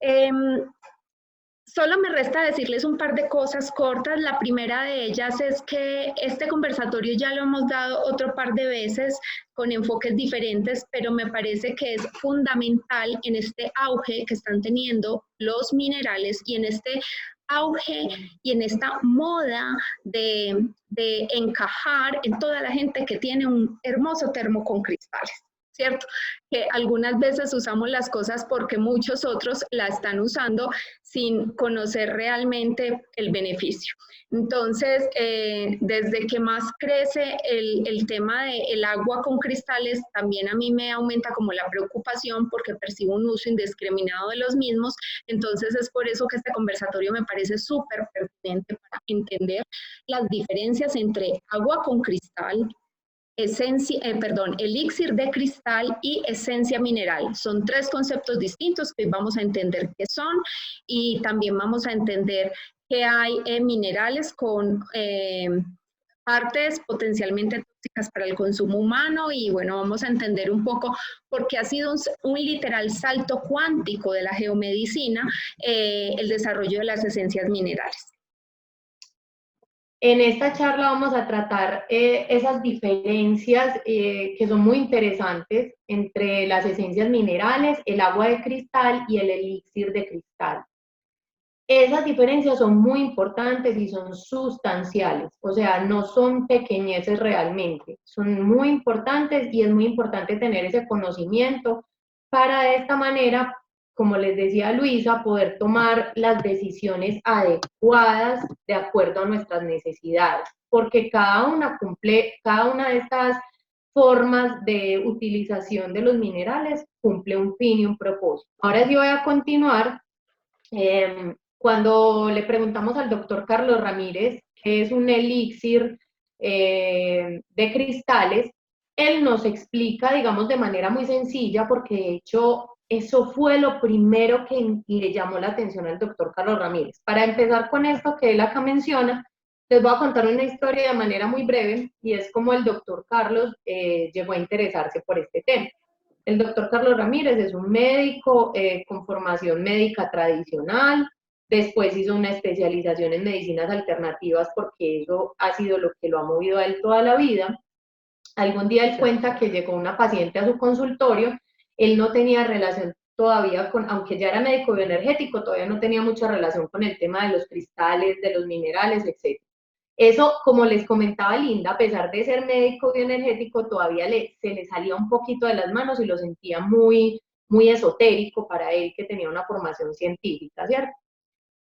Em, Solo me resta decirles un par de cosas cortas. La primera de ellas es que este conversatorio ya lo hemos dado otro par de veces con enfoques diferentes, pero me parece que es fundamental en este auge que están teniendo los minerales y en este auge y en esta moda de encajar en toda la gente que tiene un hermoso termo con cristales. ¿Cierto? Que algunas veces usamos las cosas porque muchos otros la están usando sin conocer realmente el beneficio. Entonces, desde que más crece el tema del agua con cristales, también a mí me aumenta como la preocupación porque percibo un uso indiscriminado de los mismos. Entonces, es por eso que este conversatorio me parece súper pertinente para entender las diferencias entre agua con cristal, elixir de cristal y esencia mineral. Son tres conceptos distintos que vamos a entender qué son y también vamos a entender que hay minerales con partes potencialmente tóxicas para el consumo humano y bueno, vamos a entender un poco por qué ha sido un literal salto cuántico de la geomedicina el desarrollo de las esencias minerales. En esta charla vamos a tratar esas diferencias que son muy interesantes entre las esencias minerales, el agua de cristal y el elixir de cristal. Esas diferencias son muy importantes y son sustanciales, o sea, no son pequeñeces realmente, son muy importantes y es muy importante tener ese conocimiento para de esta manera, como les decía Luisa, poder tomar las decisiones adecuadas de acuerdo a nuestras necesidades, porque cada una de estas formas de utilización de los minerales cumple un fin y un propósito. Ahora sí voy a continuar. Cuando le preguntamos al doctor Carlos Ramírez qué es un elixir de cristales, él nos explica, digamos, de manera muy sencilla, porque de hecho eso fue lo primero que le llamó la atención al doctor Carlos Ramírez. Para empezar con esto que él acá menciona, les voy a contar una historia de manera muy breve, y es como el doctor Carlos llegó a interesarse por este tema. El doctor Carlos Ramírez es un médico con formación médica tradicional, después hizo una especialización en medicinas alternativas porque eso ha sido lo que lo ha movido a él toda la vida. Algún día él cuenta que llegó una paciente a su consultorio, él no tenía relación todavía con, aunque ya era médico bioenergético, todavía no tenía mucha relación con el tema de los cristales, de los minerales, etc. Eso, como les comentaba Linda, a pesar de ser médico bioenergético, todavía se le salía un poquito de las manos y lo sentía muy, muy esotérico para él, que tenía una formación científica, ¿cierto?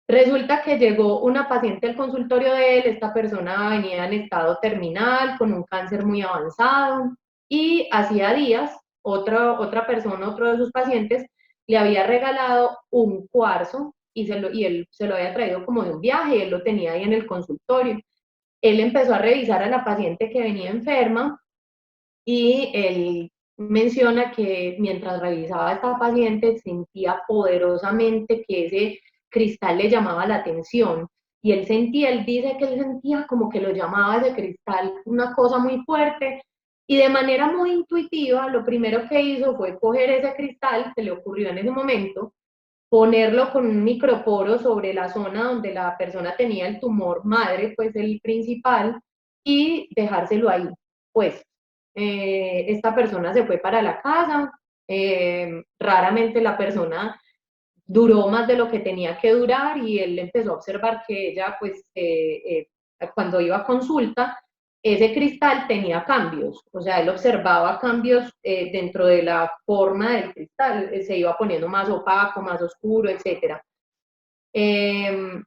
Resulta que llegó una paciente al consultorio de él, esta persona venía en estado terminal, con un cáncer muy avanzado, y hacía días, otra persona, otro de sus pacientes, le había regalado un cuarzo y él se lo había traído como de un viaje y él lo tenía ahí en el consultorio. Él empezó a revisar a la paciente que venía enferma y él menciona que mientras revisaba a esta paciente sentía poderosamente que ese cristal le llamaba la atención y él dice que él sentía como que lo llamaba ese cristal una cosa muy fuerte y de manera muy intuitiva lo primero que hizo fue coger ese cristal que le ocurrió en ese momento, ponerlo con un microporo sobre la zona donde la persona tenía el tumor madre, pues el principal, y dejárselo ahí. Pues esta persona se fue para la casa, raramente la persona duró más de lo que tenía que durar y él empezó a observar que ella, pues, cuando iba a consulta, ese cristal tenía cambios, o sea, él observaba cambios dentro de la forma del cristal, se iba poniendo más opaco, más oscuro, etc.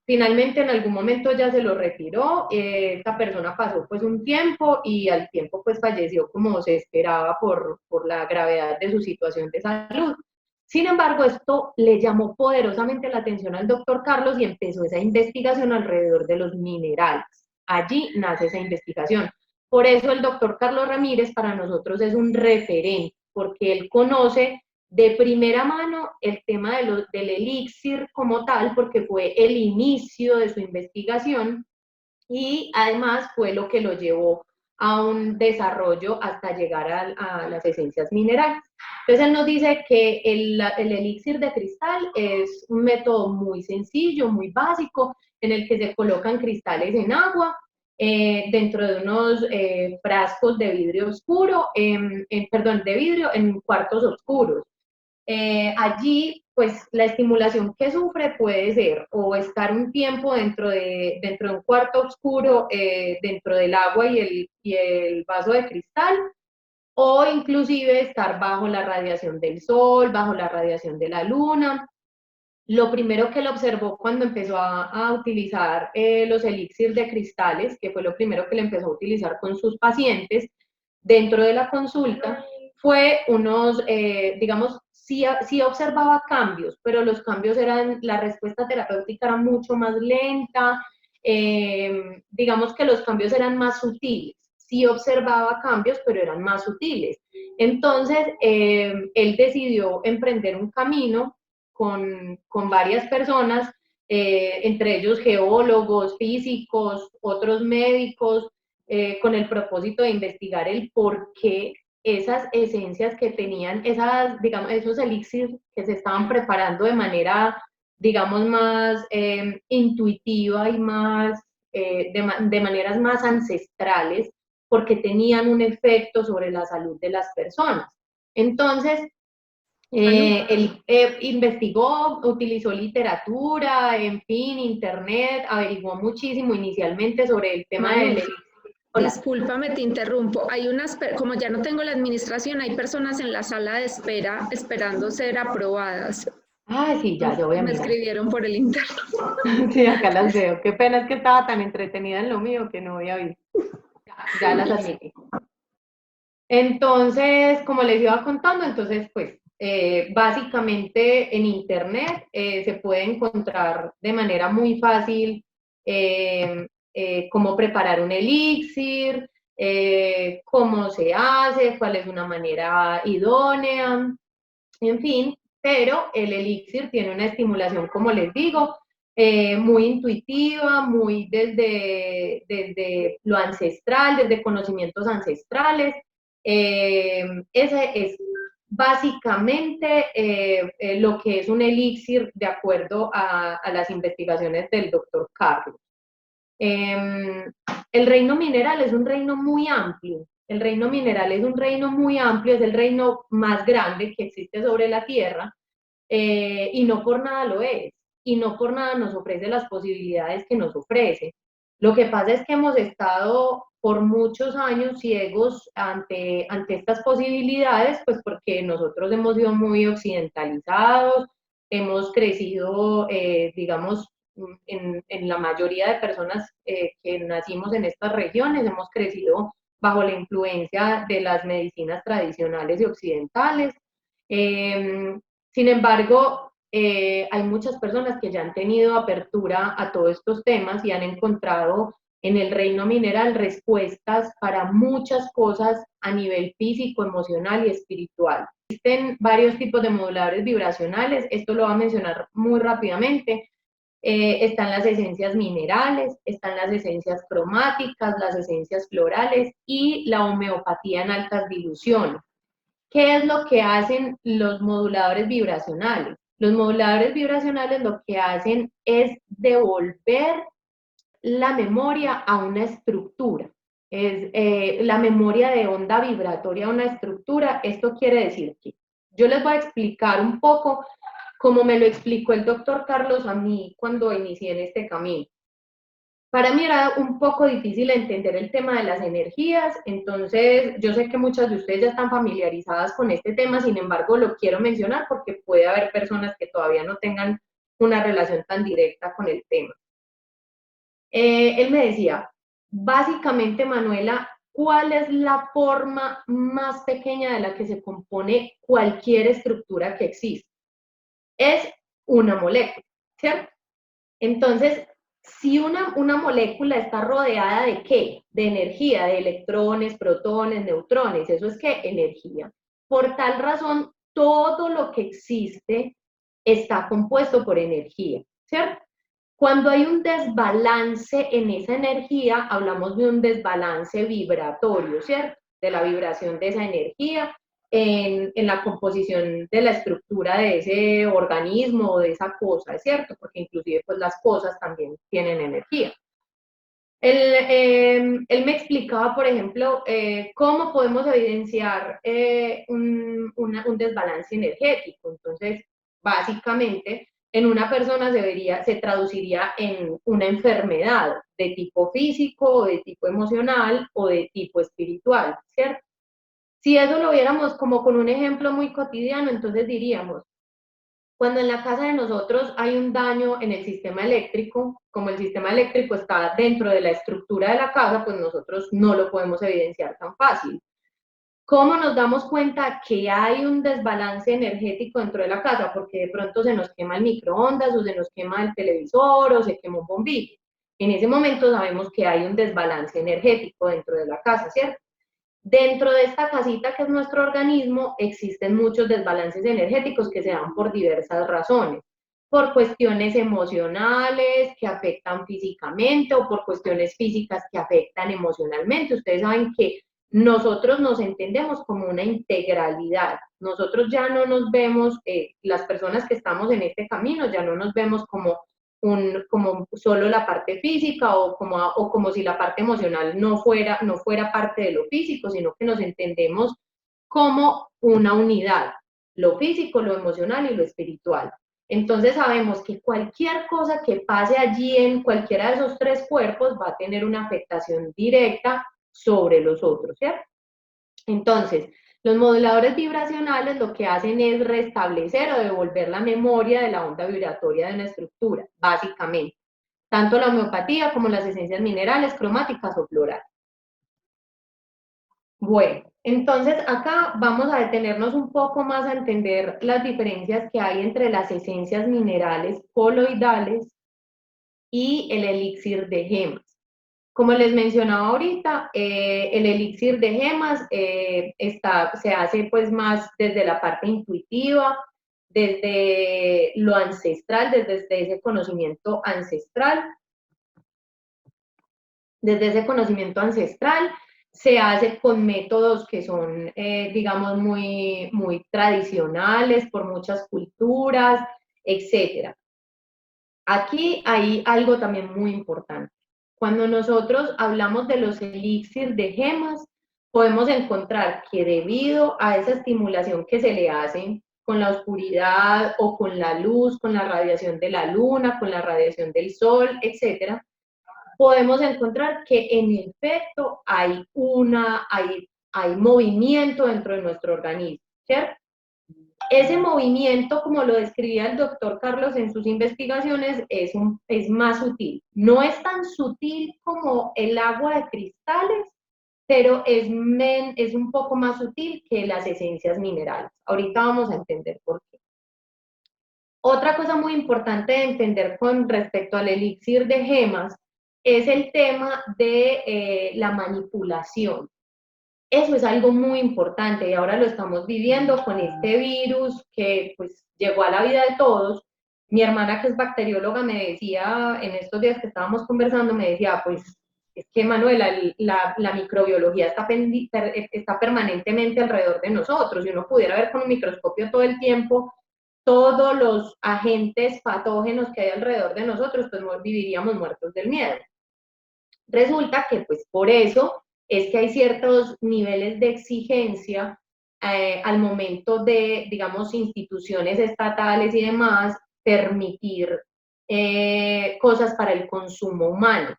Finalmente en algún momento ya se lo retiró, esta persona pasó pues un tiempo y al tiempo pues falleció como se esperaba por la gravedad de su situación de salud. Sin embargo, esto le llamó poderosamente la atención al doctor Carlos y empezó esa investigación alrededor de los minerales. Allí nace esa investigación. Por eso el doctor Carlos Ramírez para nosotros es un referente, porque él conoce de primera mano el tema del elixir como tal, porque fue el inicio de su investigación y además fue lo que lo llevó a un desarrollo hasta llegar a las esencias minerales. Entonces él nos dice que el elixir de cristal es un método muy sencillo, muy básico, en el que se colocan cristales en agua, dentro de unos frascos de vidrio oscuro, perdón, de vidrio en cuartos oscuros. Allí, pues la estimulación que sufre puede ser o estar un tiempo dentro de un cuarto oscuro, dentro del agua y el vaso de cristal, o inclusive estar bajo la radiación del sol, bajo la radiación de la luna. Lo primero que él observó cuando empezó a utilizar los elixirs de cristales, que fue lo primero que le empezó a utilizar con sus pacientes dentro de la consulta, fue unos, digamos, sí observaba cambios, pero los cambios eran, la respuesta terapéutica era mucho más lenta, digamos que los cambios eran más sutiles. Sí observaba cambios, pero eran más sutiles. Entonces, él decidió emprender un camino con varias personas, entre ellos geólogos, físicos, otros médicos, con el propósito de investigar el por qué esas esencias que tenían, digamos, esos elixirs que se estaban preparando de manera, digamos, más intuitiva y más, de maneras más ancestrales, porque tenían un efecto sobre la salud de las personas. Entonces, él investigó, utilizó literatura, en fin, internet, averiguó muchísimo inicialmente sobre el tema Manu, del... Hola. discúlpame, te interrumpo. Hay como ya no tengo la administración, hay personas en la sala de espera esperando ser aprobadas. Ah, sí, ya voy a Me mirar. escribieron por el interno. Sí, acá las veo. Qué pena es que estaba tan entretenida en lo mío que no voy a ver. Ya las admití. Entonces, como les iba contando, entonces, pues, básicamente en Internet se puede encontrar de manera muy fácil cómo preparar un elixir, cómo se hace, cuál es una manera idónea, en fin, pero el elixir tiene una estimulación, como les digo, muy intuitiva, muy desde lo ancestral, desde conocimientos ancestrales. Ese es básicamente lo que es un elixir de acuerdo a las investigaciones del doctor Carlos. El reino mineral es un reino muy amplio. El reino mineral es un reino muy amplio, es el reino más grande que existe sobre la Tierra, y no por nada lo es, y no por nada nos ofrece las posibilidades que nos ofrece. Lo que pasa es que hemos estado por muchos años ciegos ante estas posibilidades, pues porque nosotros hemos sido muy occidentalizados, hemos crecido, digamos, en la mayoría de personas que nacimos en estas regiones, hemos crecido bajo la influencia de las medicinas tradicionales y occidentales. Sin embargo, hay muchas personas que ya han tenido apertura a todos estos temas y han encontrado en el reino mineral respuestas para muchas cosas a nivel físico, emocional y espiritual. Existen varios tipos de moduladores vibracionales, esto lo voy a mencionar muy rápidamente. Están las esencias minerales, están las esencias cromáticas, las esencias florales y la homeopatía en altas diluciones. ¿Qué es lo que hacen los moduladores vibracionales? Los moduladores vibracionales lo que hacen es devolver la memoria a una estructura. Es la memoria de onda vibratoria a una estructura. Esto quiere decir que yo les voy a explicar un poco como me lo explicó el doctor Carlos a mí cuando inicié en este camino. Para mí era un poco difícil entender el tema de las energías, entonces yo sé que muchas de ustedes ya están familiarizadas con este tema, sin embargo lo quiero mencionar porque puede haber personas que todavía no tengan una relación tan directa con el tema. Él me decía, básicamente, Manuela, ¿cuál es la forma más pequeña de la que se compone cualquier estructura que existe? Es una molécula, ¿cierto? Entonces, si una molécula está rodeada de ¿qué? De energía, de electrones, protones, neutrones, eso es ¿qué? Energía. Por tal razón, todo lo que existe está compuesto por energía, ¿cierto? Cuando hay un desbalance en esa energía, hablamos de un desbalance vibratorio, ¿cierto? De la vibración de esa energía en la composición de la estructura de ese organismo o de esa cosa, ¿cierto? Porque inclusive pues las cosas también tienen energía. Él me explicaba, por ejemplo, cómo podemos evidenciar un desbalance energético. Entonces, básicamente, en una persona se traduciría en una enfermedad de tipo físico, de tipo emocional o de tipo espiritual, ¿cierto? Si eso lo viéramos como con un ejemplo muy cotidiano, entonces diríamos, cuando en la casa de nosotros hay un daño en el sistema eléctrico, como el sistema eléctrico está dentro de la estructura de la casa, pues nosotros no lo podemos evidenciar tan fácil. ¿Cómo nos damos cuenta que hay un desbalance energético dentro de la casa? Porque de pronto se nos quema el microondas o se nos quema el televisor o se quema un bombillo. En ese momento sabemos que hay un desbalance energético dentro de la casa, ¿cierto? Dentro de esta casita que es nuestro organismo existen muchos desbalances energéticos que se dan por diversas razones, por cuestiones emocionales que afectan físicamente o por cuestiones físicas que afectan emocionalmente. Ustedes saben que nosotros nos entendemos como una integralidad. Nosotros ya no nos vemos, las personas que estamos en este camino, ya no nos vemos como solo la parte física o como si la parte emocional no fuera parte de lo físico, sino que nos entendemos como una unidad, lo físico, lo emocional y lo espiritual. Entonces sabemos que cualquier cosa que pase allí en cualquiera de esos tres cuerpos va a tener una afectación directa sobre los otros, ¿cierto? Entonces, los moduladores vibracionales lo que hacen es restablecer o devolver la memoria de la onda vibratoria de una estructura, básicamente. Tanto la homeopatía como las esencias minerales, cromáticas o florales. Bueno, entonces acá vamos a detenernos un poco más a entender las diferencias que hay entre las esencias minerales coloidales y el elixir de gemas. Como les mencionaba ahorita, el elixir de gemas se hace pues más desde la parte intuitiva, desde lo ancestral, desde ese conocimiento ancestral. Desde ese conocimiento ancestral se hace con métodos que son, digamos, muy tradicionales por muchas culturas, etc. Aquí hay algo también muy importante. Cuando nosotros hablamos de los elixir de gemas, podemos encontrar que debido a esa estimulación que se le hace con la oscuridad o con la luz, con la radiación de la luna, con la radiación del sol, etcétera, podemos encontrar que en efecto hay movimiento dentro de nuestro organismo, ¿cierto? Ese movimiento, como lo describía el doctor Carlos en sus investigaciones, es más sutil. No es tan sutil como el agua de cristales, pero es un poco más sutil que las esencias minerales. Ahorita vamos a entender por qué. Otra cosa muy importante de entender con respecto al elixir de gemas es el tema de la manipulación. Eso es algo muy importante y ahora lo estamos viviendo con este virus que pues llegó a la vida de todos. Mi hermana que es bacterióloga me decía, en estos días que estábamos conversando, me decía, pues es que Manuela, la microbiología está permanentemente alrededor de nosotros. Si uno pudiera ver con un microscopio todo el tiempo todos los agentes patógenos que hay alrededor de nosotros, pues viviríamos muertos del miedo. Resulta que pues por eso es que hay ciertos niveles de exigencia al momento de, digamos, instituciones estatales y demás, permitir cosas para el consumo humano.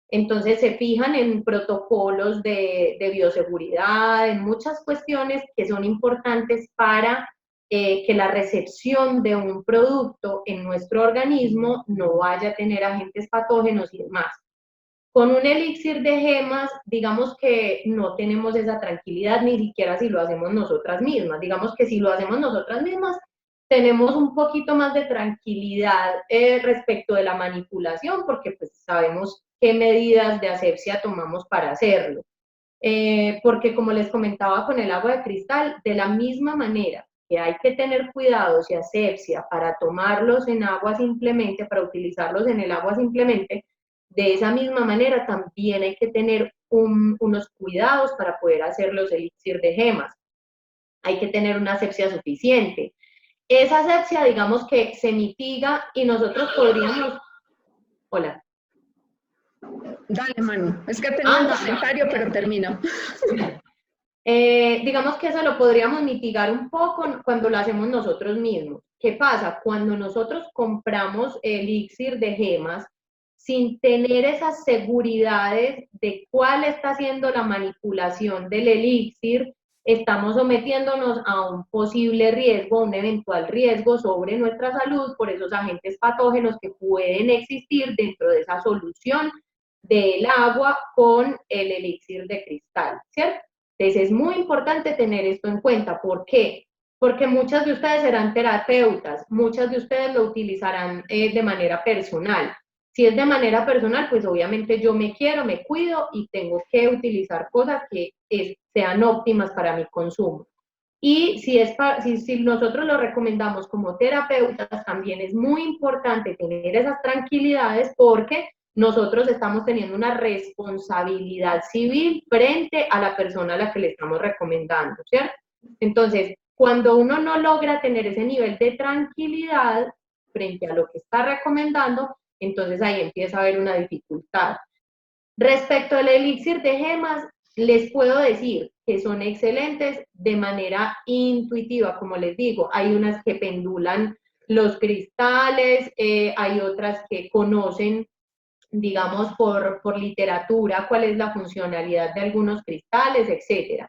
Entonces se fijan en protocolos de bioseguridad, en muchas cuestiones que son importantes para que la recepción de un producto en nuestro organismo no vaya a tener agentes patógenos y demás. Con un elixir de gemas, digamos que no tenemos esa tranquilidad, ni siquiera si lo hacemos nosotras mismas. Digamos que si lo hacemos nosotras mismas, tenemos un poquito más de tranquilidad respecto de la manipulación, porque pues sabemos qué medidas de asepsia tomamos para hacerlo. Porque como les comentaba con el agua de cristal, de la misma manera que hay que tener cuidados y asepsia para tomarlos en agua simplemente, para utilizarlos en el agua simplemente, de esa misma manera también hay que tener unos cuidados para poder hacer los elixir de gemas. Hay que tener una asepsia suficiente. Esa asepsia, digamos que se mitiga y nosotros podríamos... Hola. Dale, Manu. Es que tengo un comentario, pero termino. Digamos que eso lo podríamos mitigar un poco cuando lo hacemos nosotros mismos. ¿Qué pasa? Cuando nosotros compramos elixir de gemas, sin tener esas seguridades de cuál está haciendo la manipulación del elixir, estamos sometiéndonos a un posible riesgo, un eventual riesgo sobre nuestra salud por esos agentes patógenos que pueden existir dentro de esa solución del agua con el elixir de cristal, ¿cierto? Entonces es muy importante tener esto en cuenta. ¿Por qué? Porque muchas de ustedes serán terapeutas, muchas de ustedes lo utilizarán de manera personal. Si es de manera personal, pues obviamente yo me quiero, me cuido y tengo que utilizar cosas que sean óptimas para mi consumo. Y si nosotros lo recomendamos como terapeutas, también es muy importante tener esas tranquilidades porque nosotros estamos teniendo una responsabilidad civil frente a la persona a la que le estamos recomendando, ¿cierto? Entonces, cuando uno no logra tener ese nivel de tranquilidad frente a lo que está recomendando, entonces ahí empieza a haber una dificultad. Respecto al elixir de gemas, les puedo decir que son excelentes de manera intuitiva, como les digo. Hay unas que pendulan los cristales, hay otras que conocen, digamos, por literatura, cuál es la funcionalidad de algunos cristales, etc.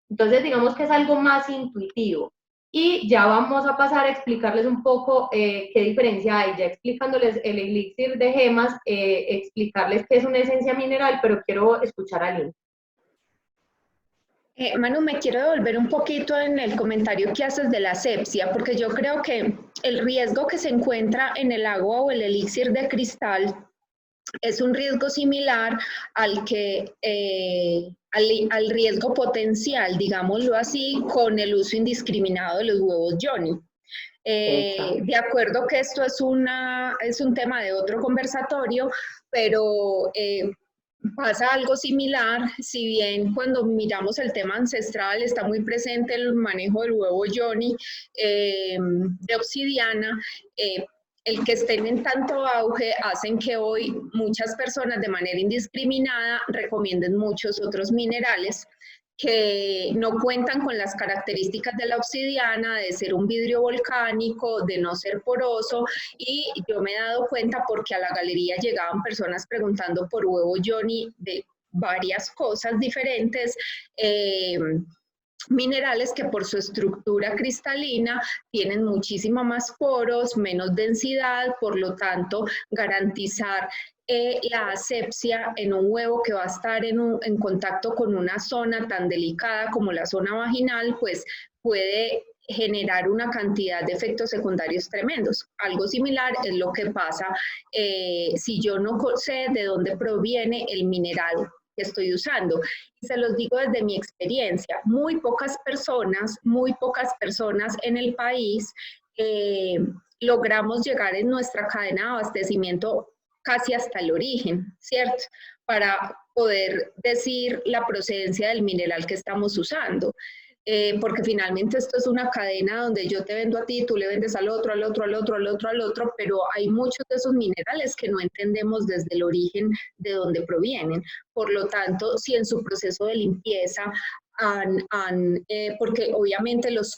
Entonces, digamos que es algo más intuitivo. Y ya vamos a pasar a explicarles un poco qué diferencia hay, ya explicándoles el elixir de gemas, explicarles qué es una esencia mineral, pero quiero escuchar a Lynn. Manu, me quiero devolver un poquito en el comentario que haces de la asepsia, porque yo creo que el riesgo que se encuentra en el agua o el elixir de cristal es un riesgo similar al que al riesgo potencial, digámoslo así, con el uso indiscriminado de los huevos Johnny. De acuerdo que esto es un tema de otro conversatorio, pero pasa algo similar, si bien cuando miramos el tema ancestral está muy presente el manejo del huevo Johnny de obsidiana, el que estén en tanto auge hacen que hoy muchas personas de manera indiscriminada recomienden muchos otros minerales que no cuentan con las características de la obsidiana, de ser un vidrio volcánico, de no ser poroso, y yo me he dado cuenta porque a la galería llegaban personas preguntando por huevo Johnny de varias cosas diferentes, minerales que por su estructura cristalina tienen muchísimo más poros, menos densidad, por lo tanto garantizar la asepsia en un huevo que va a estar en contacto con una zona tan delicada como la zona vaginal, pues puede generar una cantidad de efectos secundarios tremendos. Algo similar es lo que pasa si yo no sé de dónde proviene el mineral que estoy usando. Y se los digo desde mi experiencia, muy pocas personas en el país logramos llegar en nuestra cadena de abastecimiento casi hasta el origen, ¿cierto? Para poder decir la procedencia del mineral que estamos usando. Porque finalmente esto es una cadena donde yo te vendo a ti, tú le vendes al otro, al otro, al otro, al otro, al otro, pero hay muchos de esos minerales que no entendemos desde el origen de dónde provienen. Por lo tanto, si en su proceso de limpieza porque obviamente los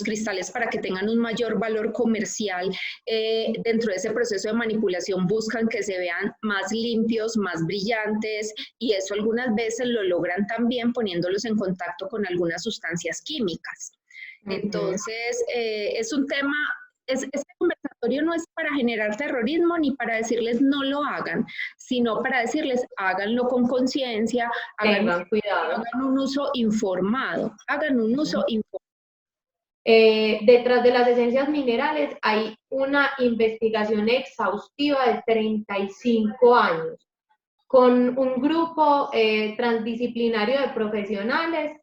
cristales, para que tengan un mayor valor comercial dentro de ese proceso de manipulación, buscan que se vean más limpios, más brillantes, y eso algunas veces lo logran también poniéndolos en contacto con algunas sustancias químicas. Entonces, es un tema, este conversatorio no es para generar terrorismo ni para decirles no lo hagan, sino para decirles háganlo con conciencia, hagan un uso informado, hagan un uso informado. Detrás de las esencias minerales hay una investigación exhaustiva de 35 años con un grupo transdisciplinario de profesionales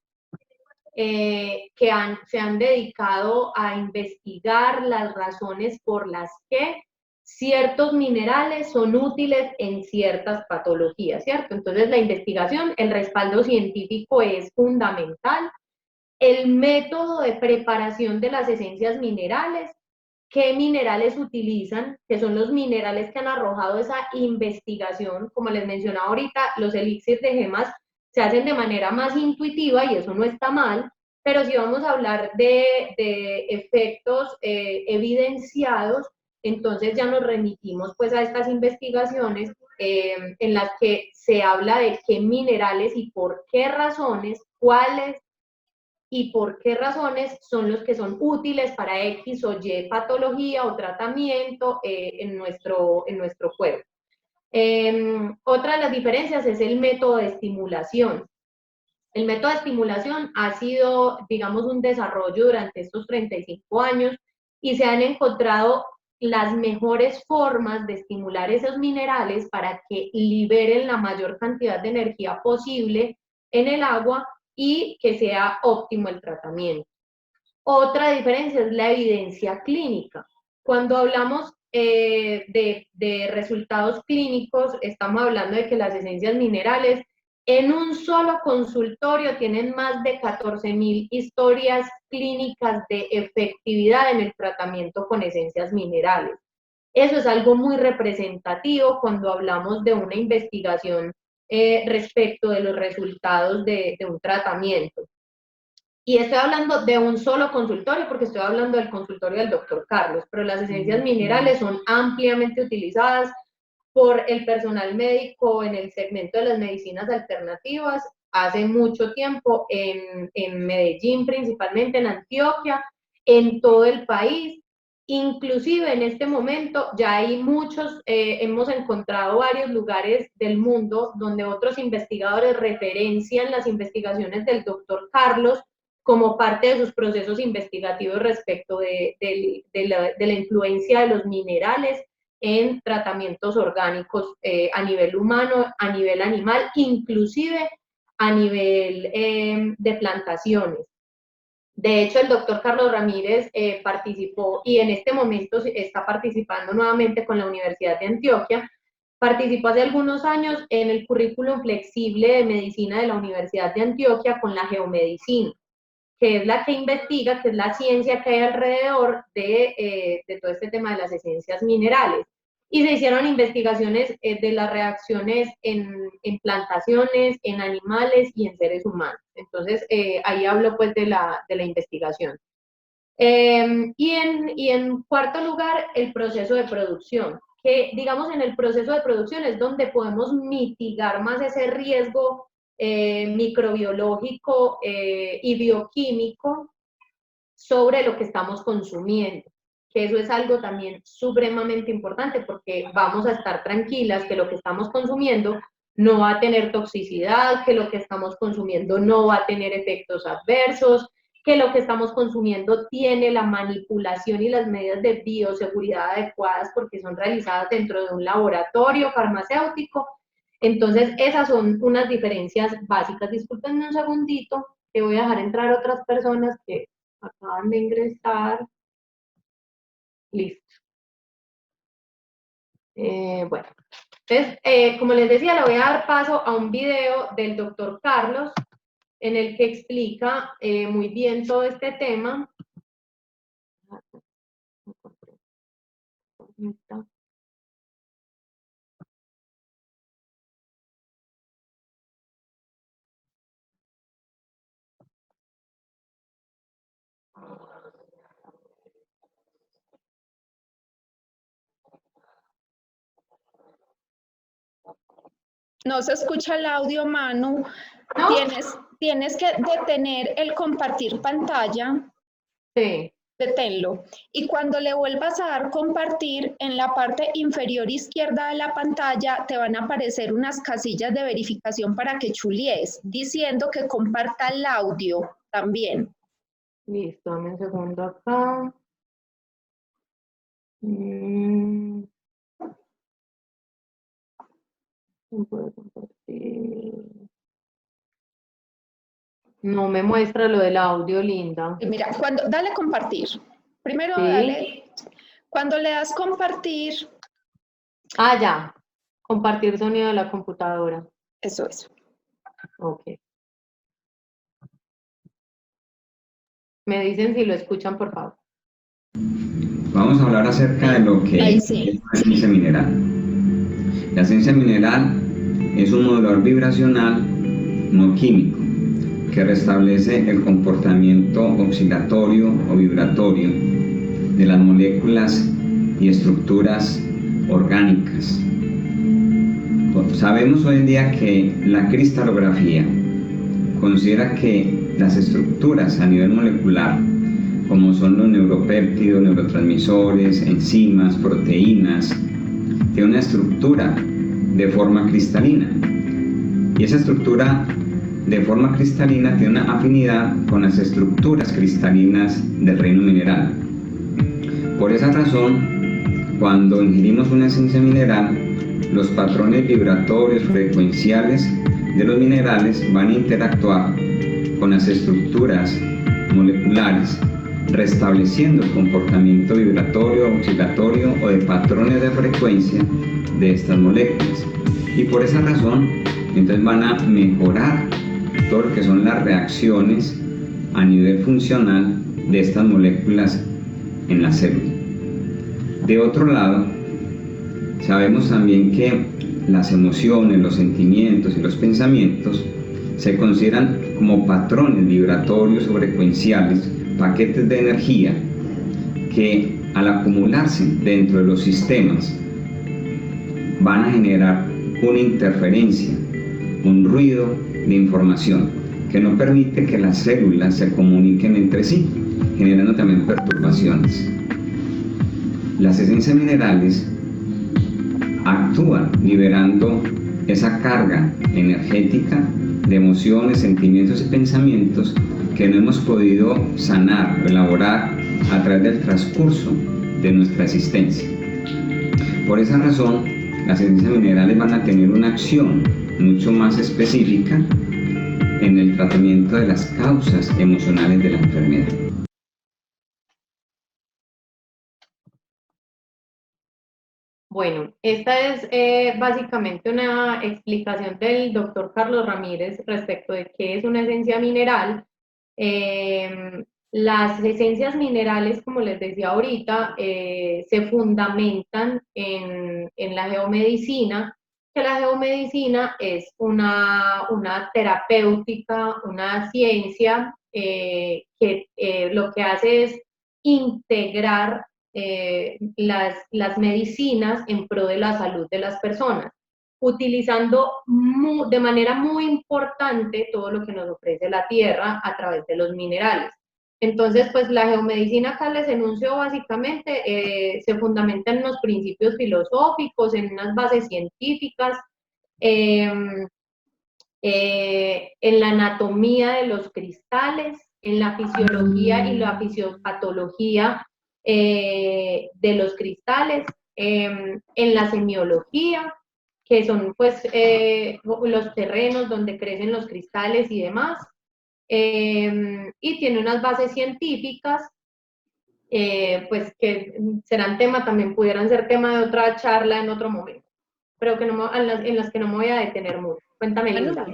se han dedicado a investigar las razones por las que ciertos minerales son útiles en ciertas patologías, ¿cierto? Entonces la investigación, el respaldo científico es fundamental. El método de preparación de las esencias minerales, qué minerales utilizan, que son los minerales que han arrojado esa investigación. Como les mencionaba ahorita, los elixir de gemas se hacen de manera más intuitiva y eso no está mal, pero si vamos a hablar de efectos evidenciados, entonces ya nos remitimos pues a estas investigaciones en las que se habla de qué minerales y por qué razones, cuáles y por qué razones son los que son útiles para X o Y patología o tratamiento en nuestro cuerpo. Otra de las diferencias es el método de estimulación. El método de estimulación ha sido, digamos, un desarrollo durante estos 35 años y se han encontrado las mejores formas de estimular esos minerales para que liberen la mayor cantidad de energía posible en el agua y que sea óptimo el tratamiento. Otra diferencia es la evidencia clínica. Cuando hablamos de resultados clínicos, estamos hablando de que las esencias minerales en un solo consultorio tienen más de 14.000 historias clínicas de efectividad en el tratamiento con esencias minerales. Eso es algo muy representativo cuando hablamos de una investigación respecto de los resultados de un tratamiento. Y estoy hablando de un solo consultorio porque estoy hablando del consultorio del doctor Carlos, pero las esencias minerales son ampliamente utilizadas por el personal médico en el segmento de las medicinas alternativas hace mucho tiempo en Medellín, principalmente en Antioquia, en todo el país. Inclusive en este momento ya hay muchos, hemos encontrado varios lugares del mundo donde otros investigadores referencian las investigaciones del doctor Carlos como parte de sus procesos investigativos respecto de la influencia de los minerales en tratamientos orgánicos a nivel humano, a nivel animal, inclusive a nivel de plantaciones. De hecho, el doctor Carlos Ramírez participó y en este momento está participando nuevamente con la Universidad de Antioquia. Participó hace algunos años en el currículum flexible de medicina de la Universidad de Antioquia con la geomedicina, que es la que investiga, que es la ciencia que hay alrededor de todo este tema de las esencias minerales. Y se hicieron investigaciones de las reacciones en plantaciones, en animales y en seres humanos. Entonces, ahí hablo pues de la investigación. Y en cuarto lugar, el proceso de producción, que digamos en el proceso de producción es donde podemos mitigar más ese riesgo microbiológico y bioquímico sobre lo que estamos consumiendo, que eso es algo también supremamente importante porque vamos a estar tranquilas que lo que estamos consumiendo no va a tener toxicidad, que lo que estamos consumiendo no va a tener efectos adversos, que lo que estamos consumiendo tiene la manipulación y las medidas de bioseguridad adecuadas porque son realizadas dentro de un laboratorio farmacéutico. Entonces, esas son unas diferencias básicas. Discúlpenme un segundito, que voy a dejar entrar otras personas que acaban de ingresar. Listo. Bueno, entonces, como les decía, le voy a dar paso a un video del doctor Carlos en el que explica muy bien todo este tema. No se escucha el audio, Manu. ¿No? Tienes que detener el compartir pantalla. Sí. Deténlo. Y cuando le vuelvas a dar compartir, en la parte inferior izquierda de la pantalla te van a aparecer unas casillas de verificación para que chulies, diciendo que comparta el audio también. Listo, dame un segundo acá. No puedo compartir. No me muestra lo del audio, Linda. Mira, dale compartir. Primero Sí. dale, cuando le das compartir. Ah, ya. Compartir sonido de la computadora. Eso es. Ok. Me dicen si lo escuchan, por favor. Vamos a hablar acerca de lo que es la esencia mineral. La esencia mineral es un modulador vibracional no químico que restablece el comportamiento oscilatorio o vibratorio de las moléculas y estructuras orgánicas. Sabemos hoy en día que la cristalografía considera que las estructuras a nivel molecular, como son los neuropéptidos, neurotransmisores, enzimas, proteínas, tienen una estructura de forma cristalina. Y esa estructura de forma cristalina tiene una afinidad con las estructuras cristalinas del reino mineral. Por esa razón, cuando ingerimos una esencia mineral, los patrones vibratorios frecuenciales de los minerales van a interactuar con las estructuras moleculares, restableciendo el comportamiento vibratorio, oscilatorio o de patrones de frecuencia de estas moléculas. Y por esa razón, entonces van a mejorar todo lo que son las reacciones a nivel funcional de estas moléculas en la célula. De otro lado, sabemos también que las emociones, los sentimientos y los pensamientos se consideran como patrones vibratorios o frecuenciales, paquetes de energía que al acumularse dentro de los sistemas van a generar una interferencia, un ruido de información que no permite que las células se comuniquen entre sí, generando también perturbaciones. Las esencias minerales actúan liberando esa carga energética de emociones, sentimientos y pensamientos que no hemos podido sanar o elaborar a través del transcurso de nuestra existencia. Por esa razón, las esencias minerales van a tener una acción mucho más específica en el tratamiento de las causas emocionales de la enfermedad. Bueno, esta es básicamente una explicación del doctor Carlos Ramírez respecto de qué es una esencia mineral. Las esencias minerales, como les decía ahorita, se fundamentan en la geomedicina, que la geomedicina es una terapéutica, una ciencia que lo que hace es integrar las medicinas en pro de la salud de las personas, utilizando de manera muy importante todo lo que nos ofrece la tierra a través de los minerales. Entonces, pues la geomedicina, acá les enuncio básicamente, se fundamenta en unos principios filosóficos, en unas bases científicas, en la anatomía de los cristales, en la fisiología y la fisiopatología de los cristales, en la semiología, que son pues los terrenos donde crecen los cristales y demás, y tiene unas bases científicas, pues que serán tema, también pudieran ser tema de otra charla en otro momento, pero que no, en las que no me voy a detener mucho. Cuéntame, Linda.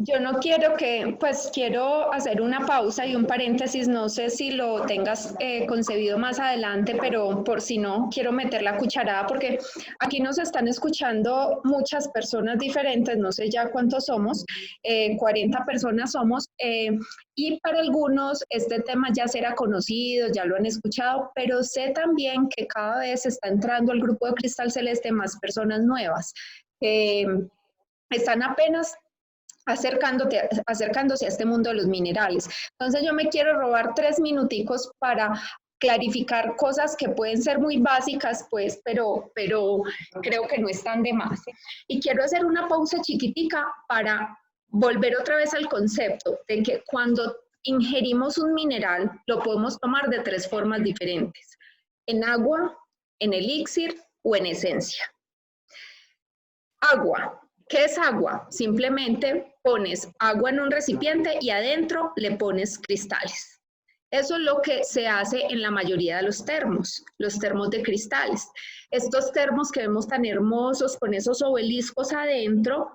Yo no quiero pues quiero hacer una pausa y un paréntesis, no sé si lo tengas concebido más adelante, pero por si no, quiero meter la cucharada porque aquí nos están escuchando muchas personas diferentes, no sé ya cuántos somos, 40 personas somos, y para algunos este tema ya será conocido, ya lo han escuchado, pero sé también que cada vez está entrando al grupo de Cristal Celeste más personas nuevas. Están apenas acercándose a este mundo de los minerales. Entonces yo me quiero robar 3 minuticos para clarificar cosas que pueden ser muy básicas, pues, pero creo que no están de más. Y quiero hacer una pausa chiquitica para volver otra vez al concepto de que cuando ingerimos un mineral, lo podemos tomar de 3 formas diferentes: en agua, en elixir o en esencia. Agua. ¿Qué es agua? Simplemente pones agua en un recipiente y adentro le pones cristales. Eso es lo que se hace en la mayoría de los termos de cristales. Estos termos que vemos tan hermosos con esos obeliscos adentro,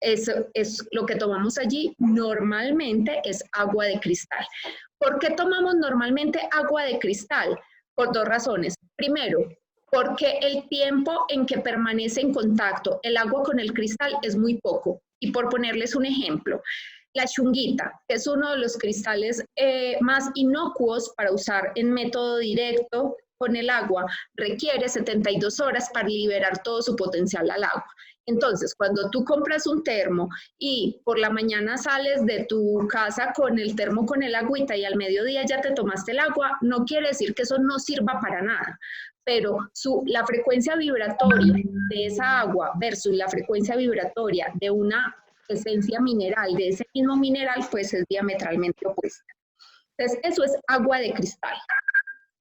eso es lo que tomamos allí, normalmente es agua de cristal. ¿Por qué tomamos normalmente agua de cristal? Por dos razones. Primero, porque el tiempo en que permanece en contacto el agua con el cristal es muy poco. Y por ponerles un ejemplo, la chunguita, que es uno de los cristales más inocuos para usar en método directo con el agua, requiere 72 horas para liberar todo su potencial al agua. Entonces, cuando tú compras un termo y por la mañana sales de tu casa con el termo con el agüita y al mediodía ya te tomaste el agua, no quiere decir que eso no sirva para nada, pero la frecuencia vibratoria de esa agua versus la frecuencia vibratoria de una esencia mineral de ese mismo mineral, pues es diametralmente opuesta. Entonces, eso es agua de cristal.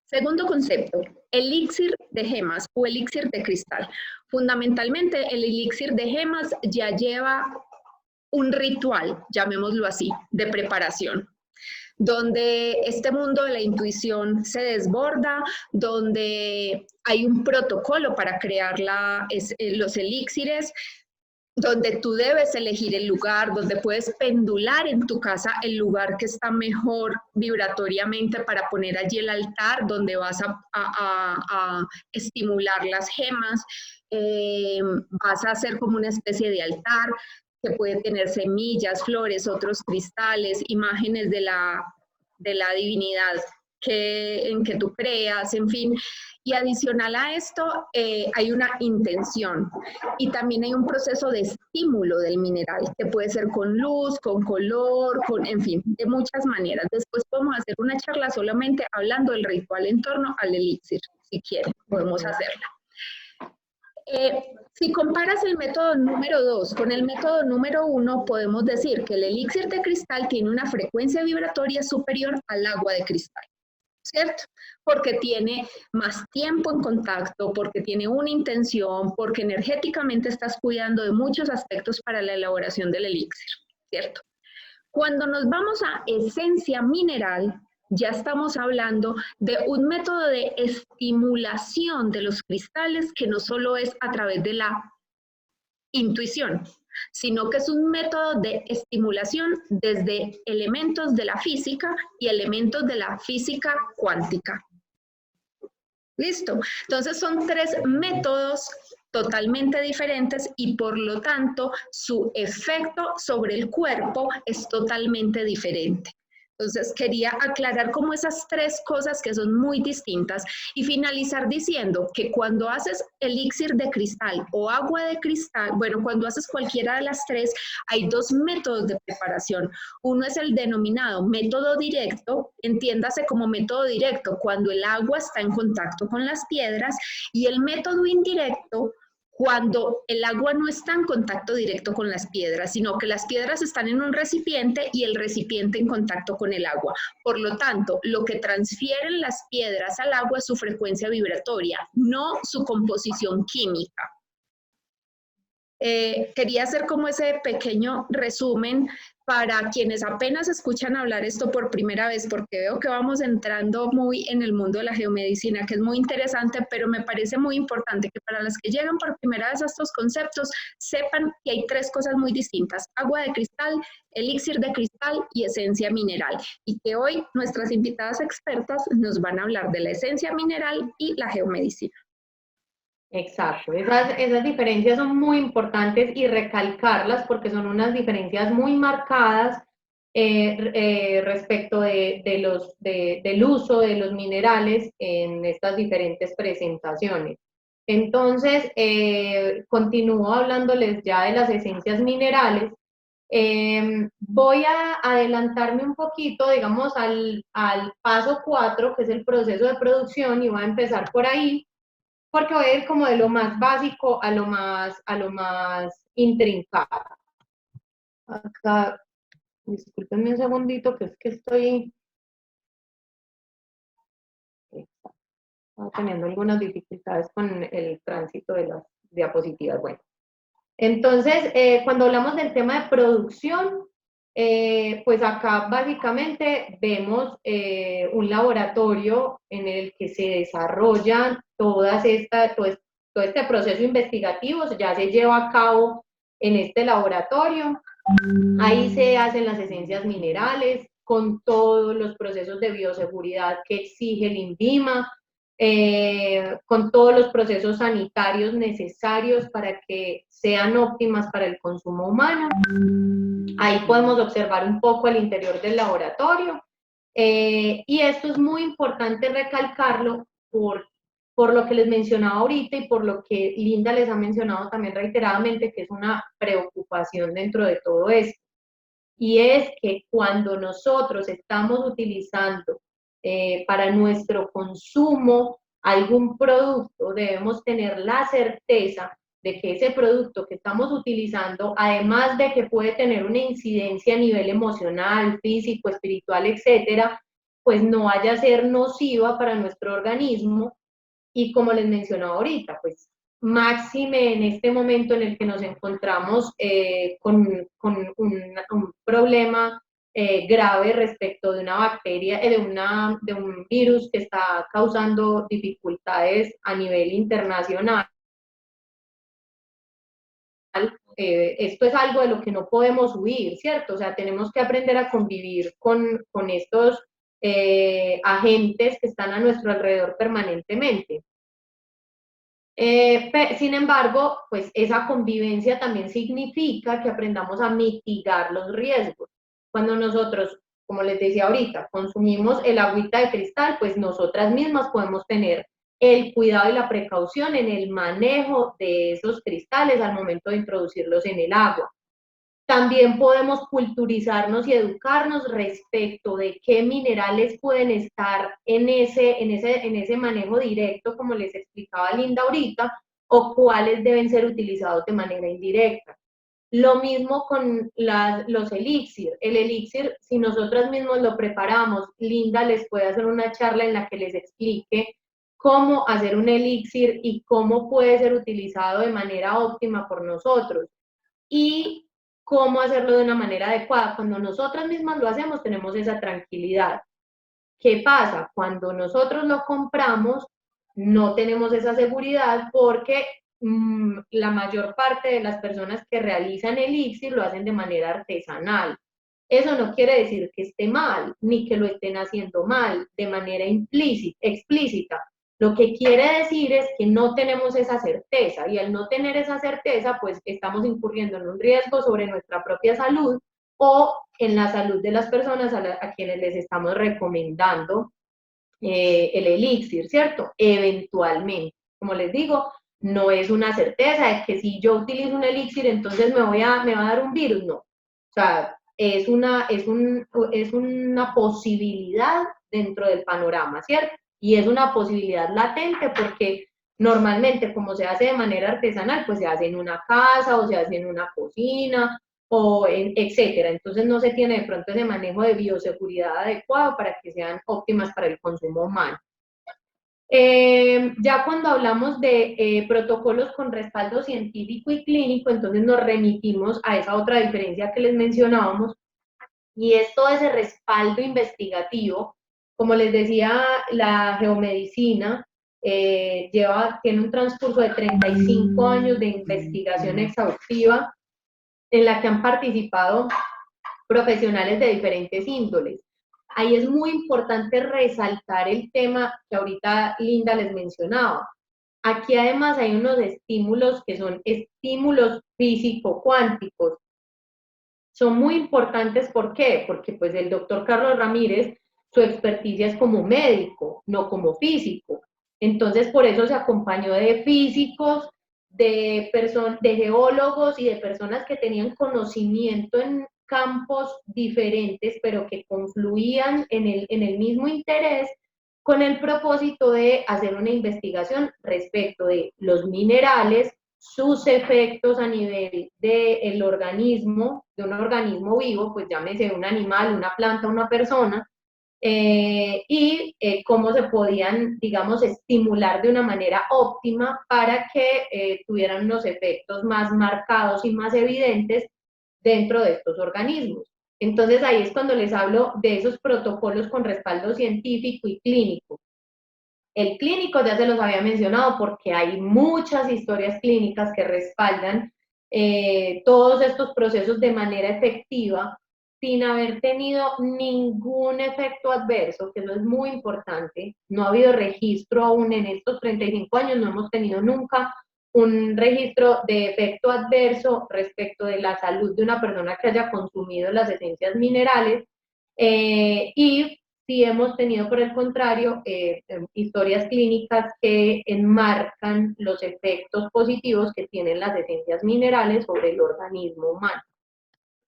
Segundo concepto, elixir de gemas o elixir de cristal. Fundamentalmente, el elixir de gemas ya lleva un ritual, llamémoslo así, de preparación, donde este mundo de la intuición se desborda, donde hay un protocolo para crear los elixires, donde tú debes elegir el lugar, donde puedes pendular en tu casa el lugar que está mejor vibratoriamente para poner allí el altar, donde vas a estimular las gemas, vas a hacer como una especie de altar que puede tener semillas, flores, otros cristales, imágenes de la divinidad en que tú creas, en fin. Y adicional a esto, hay una intención y también hay un proceso de estímulo del mineral, que puede ser con luz, con color, en fin, de muchas maneras. Después podemos hacer una charla solamente hablando del ritual en torno al elixir, si quieren, podemos hacerla. Si comparas el método número 2 con el método número 1, podemos decir que el elixir de cristal tiene una frecuencia vibratoria superior al agua de cristal, ¿cierto? Porque tiene más tiempo en contacto, porque tiene una intención, porque energéticamente estás cuidando de muchos aspectos para la elaboración del elixir, ¿cierto? Cuando nos vamos a esencia mineral, ya estamos hablando de un método de estimulación de los cristales que no solo es a través de la intuición, sino que es un método de estimulación desde elementos de la física y elementos de la física cuántica. ¿Listo? Entonces son tres métodos totalmente diferentes y por lo tanto su efecto sobre el cuerpo es totalmente diferente. Entonces quería aclarar como esas tres cosas que son muy distintas y finalizar diciendo que cuando haces elixir de cristal o agua de cristal, bueno, cuando haces cualquiera de las tres, hay dos métodos de preparación. Uno es el denominado método directo, entiéndase como método directo cuando el agua está en contacto con las piedras, y el método indirecto cuando el agua no está en contacto directo con las piedras, sino que las piedras están en un recipiente y el recipiente en contacto con el agua. Por lo tanto, lo que transfieren las piedras al agua es su frecuencia vibratoria, no su composición química. Quería hacer como ese pequeño resumen para quienes apenas escuchan hablar esto por primera vez, porque veo que vamos entrando muy en el mundo de la geomedicina, que es muy interesante, pero me parece muy importante que para las que llegan por primera vez a estos conceptos, sepan que hay tres cosas muy distintas: agua de cristal, elixir de cristal y esencia mineral. Y que hoy nuestras invitadas expertas nos van a hablar de la esencia mineral y la geomedicina. Exacto, esas diferencias son muy importantes y recalcarlas porque son unas diferencias muy marcadas respecto del uso de los minerales en estas diferentes presentaciones. Entonces, continúo hablándoles ya de las esencias minerales. Voy a adelantarme un poquito, digamos, al paso 4, que es el proceso de producción, y voy a empezar por ahí, porque voy a ir como de lo más básico a lo más intrincado. Acá, discúlpenme un segundito, que es que estoy teniendo algunas dificultades con el tránsito de las diapositivas. Bueno, Entonces, cuando hablamos del tema de producción, pues acá básicamente vemos un laboratorio en el que se desarrollan todo este proceso investigativo, ya se lleva a cabo en este laboratorio. Ahí se hacen las esencias minerales con todos los procesos de bioseguridad que exige el INVIMA, con todos los procesos sanitarios necesarios para que sean óptimas para el consumo humano. Ahí podemos observar un poco el interior del laboratorio. Y esto es muy importante recalcarlo por lo que les mencionaba ahorita y por lo que Linda les ha mencionado también reiteradamente, que es una preocupación dentro de todo esto. Y es que cuando nosotros estamos utilizando para nuestro consumo algún producto, debemos tener la certeza de que ese producto que estamos utilizando, además de que puede tener una incidencia a nivel emocional, físico, espiritual, etcétera, pues no vaya a ser nociva para nuestro organismo. Y como les mencionaba ahorita, pues máxime en este momento en el que nos encontramos con un problema grave respecto de una bacteria, de un virus que está causando dificultades a nivel internacional. Esto es algo de lo que no podemos huir, ¿cierto? O sea, tenemos que aprender a convivir con estos agentes que están a nuestro alrededor permanentemente. Sin embargo, pues esa convivencia también significa que aprendamos a mitigar los riesgos. Cuando nosotros, como les decía ahorita, consumimos el agüita de cristal, pues nosotras mismas podemos tener el cuidado y la precaución en el manejo de esos cristales al momento de introducirlos en el agua. También podemos culturizarnos y educarnos respecto de qué minerales pueden estar en ese manejo directo, como les explicaba Linda ahorita, o cuáles deben ser utilizados de manera indirecta. Lo mismo con los elixir. El elixir, si nosotras mismos lo preparamos, Linda les puede hacer una charla en la que les explique cómo hacer un elixir y cómo puede ser utilizado de manera óptima por nosotros. Y cómo hacerlo de una manera adecuada. Cuando nosotras mismas lo hacemos, tenemos esa tranquilidad. ¿Qué pasa? Cuando nosotros lo compramos, no tenemos esa seguridad porque la mayor parte de las personas que realizan elixir lo hacen de manera artesanal. Eso no quiere decir que esté mal, ni que lo estén haciendo mal, de manera explícita. Lo que quiere decir es que no tenemos esa certeza y al no tener esa certeza, pues estamos incurriendo en un riesgo sobre nuestra propia salud o en la salud de las personas a quienes les estamos recomendando el elixir, ¿cierto? Eventualmente, como les digo, no es una certeza de que si yo utilizo un elixir, entonces me va a dar un virus, no. O sea, es una posibilidad dentro del panorama, ¿cierto? Y es una posibilidad latente porque normalmente como se hace de manera artesanal, pues se hace en una casa o se hace en una cocina o etcétera. Entonces no se tiene de pronto ese manejo de bioseguridad adecuado para que sean óptimas para el consumo humano. Ya cuando hablamos de protocolos con respaldo científico y clínico, entonces nos remitimos a esa otra diferencia que les mencionábamos, y es todo ese respaldo investigativo. Como les decía, la geomedicina tiene un transcurso de 35 años de investigación exhaustiva en la que han participado profesionales de diferentes índoles. Ahí es muy importante resaltar el tema que ahorita Linda les mencionaba. Aquí además hay unos estímulos que son estímulos físico-cuánticos. Son muy importantes, ¿por qué? Porque pues el doctor Carlos Ramírez, su experticia es como médico, no como físico. Entonces por eso se acompañó de físicos, de geólogos y de personas que tenían conocimiento en campos diferentes, pero que confluían en el mismo interés, con el propósito de hacer una investigación respecto de los minerales, sus efectos a nivel del organismo, de un organismo vivo, pues llámese un animal, una planta, una persona, cómo se podían, digamos, estimular de una manera óptima para que tuvieran unos efectos más marcados y más evidentes dentro de estos organismos. Entonces ahí es cuando les hablo de esos protocolos con respaldo científico y clínico. El clínico ya se los había mencionado porque hay muchas historias clínicas que respaldan todos estos procesos de manera efectiva sin haber tenido ningún efecto adverso, que eso es muy importante. No ha habido registro aún en estos 35 años, no hemos tenido nunca un registro de efecto adverso respecto de la salud de una persona que haya consumido las esencias minerales, y sí hemos tenido, por el contrario, historias clínicas que enmarcan los efectos positivos que tienen las esencias minerales sobre el organismo humano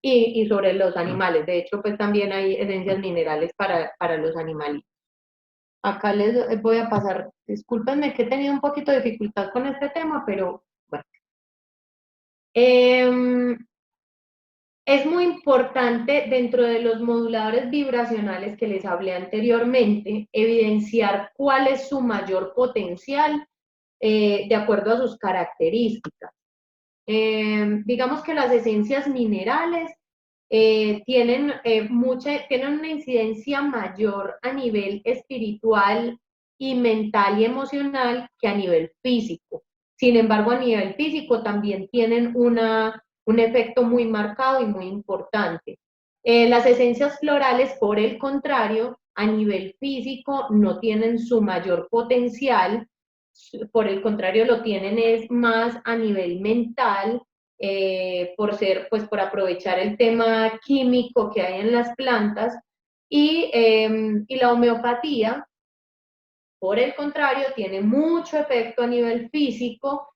y sobre los animales. De hecho, pues también hay esencias minerales para los animales. Acá les voy a pasar, discúlpenme que he tenido un poquito de dificultad con este tema, pero bueno. Es muy importante dentro de los moduladores vibracionales que les hablé anteriormente, evidenciar cuál es su mayor potencial de acuerdo a sus características. Digamos que las esencias minerales tienen una incidencia mayor a nivel espiritual y mental y emocional que a nivel físico. Sin embargo, a nivel físico también tienen un efecto muy marcado y muy importante. Las esencias florales, por el contrario, a nivel físico no tienen su mayor potencial, por el contrario lo tienen es más a nivel mental, por aprovechar el tema químico que hay en las plantas, y la homeopatía, por el contrario, tiene mucho efecto a nivel físico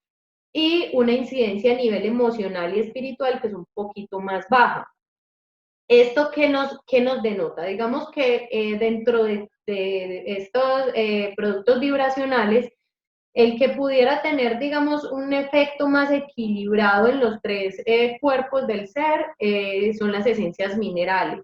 y una incidencia a nivel emocional y espiritual que es un poquito más baja. ¿Esto qué nos denota? Digamos que dentro de estos productos vibracionales, el que pudiera tener, digamos, un efecto más equilibrado en los tres cuerpos del ser son las esencias minerales.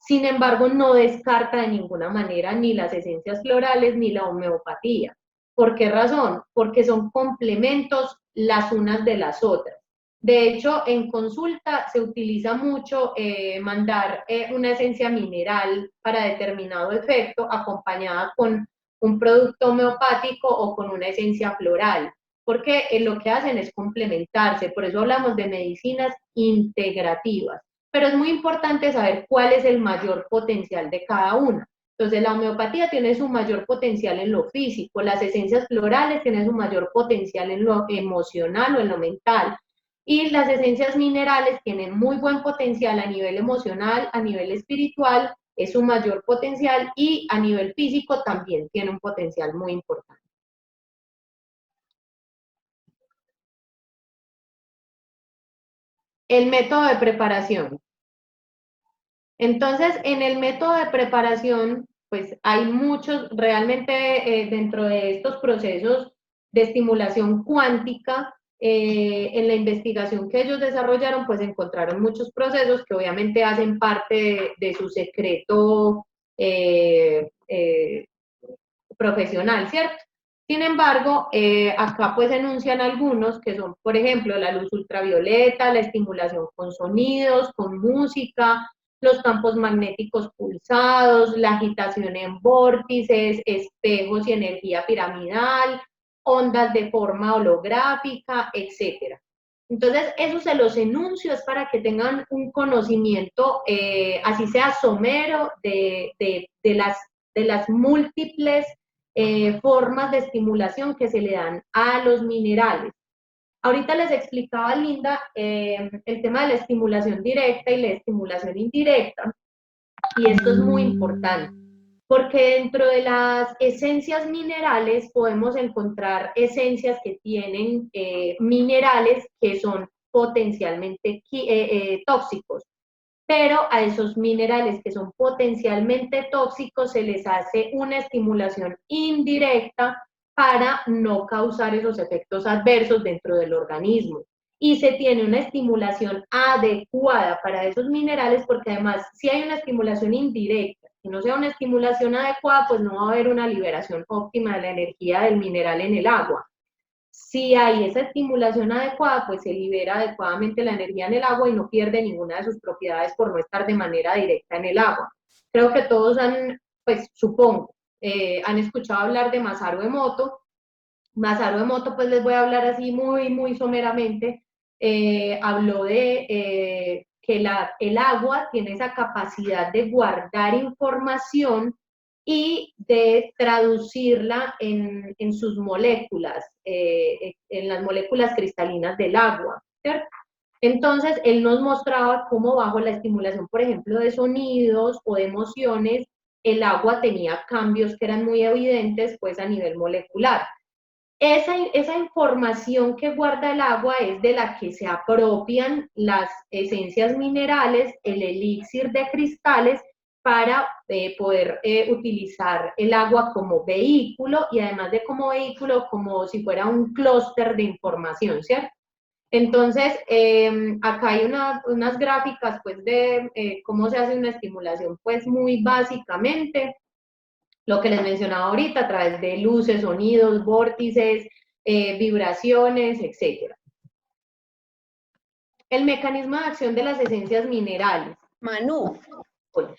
Sin embargo, no descarta de ninguna manera ni las esencias florales ni la homeopatía. ¿Por qué razón? Porque son complementos las unas de las otras. De hecho, en consulta se utiliza mucho mandar una esencia mineral para determinado efecto acompañada con un producto homeopático o con una esencia floral, porque lo que hacen es complementarse, por eso hablamos de medicinas integrativas, pero es muy importante saber cuál es el mayor potencial de cada una. Entonces la homeopatía tiene su mayor potencial en lo físico, las esencias florales tienen su mayor potencial en lo emocional o en lo mental, y las esencias minerales tienen muy buen potencial a nivel emocional, a nivel espiritual, es su mayor potencial, y a nivel físico también tiene un potencial muy importante. El método de preparación. Entonces, en el método de preparación, pues hay muchos, realmente dentro de estos procesos de estimulación cuántica, en la investigación que ellos desarrollaron, pues encontraron muchos procesos que obviamente hacen parte de su secreto profesional, ¿cierto? Sin embargo, acá pues enuncian algunos que son, por ejemplo, la luz ultravioleta, la estimulación con sonidos, con música, los campos magnéticos pulsados, la agitación en vórtices, espejos y energía piramidal, ondas de forma holográfica, etc. Entonces, eso se los enuncio, es para que tengan un conocimiento, así sea somero, de las múltiples formas de estimulación que se le dan a los minerales. Ahorita les explicaba, Linda, el tema de la estimulación directa y la estimulación indirecta, y esto es muy importante, porque dentro de las esencias minerales podemos encontrar esencias que tienen minerales que son potencialmente tóxicos, pero a esos minerales que son potencialmente tóxicos se les hace una estimulación indirecta para no causar esos efectos adversos dentro del organismo. Y se tiene una estimulación adecuada para esos minerales, porque además, si hay una estimulación indirecta que no sea una estimulación adecuada, pues no va a haber una liberación óptima de la energía del mineral en el agua. Si hay esa estimulación adecuada, pues se libera adecuadamente la energía en el agua y no pierde ninguna de sus propiedades por no estar de manera directa en el agua. Creo que todos han, pues supongo, han escuchado hablar de Masaru Emoto. Masaru Emoto, pues les voy a hablar así muy someramente. Habló de que el agua tiene esa capacidad de guardar información y de traducirla en sus moléculas, en las moléculas cristalinas del agua, ¿cierto? Entonces, él nos mostraba cómo bajo la estimulación, por ejemplo, de sonidos o de emociones, el agua tenía cambios que eran muy evidentes, pues, a nivel molecular. Esa información que guarda el agua es de la que se apropian las esencias minerales, el elixir de cristales, para poder utilizar el agua como vehículo y además de como vehículo, como si fuera un clúster de información, ¿cierto? Entonces, acá hay unas gráficas pues de cómo se hace una estimulación pues muy básicamente. Lo que les mencionaba ahorita a través de luces, sonidos, vórtices, vibraciones, etc. El mecanismo de acción de las esencias minerales. Manu, Hola.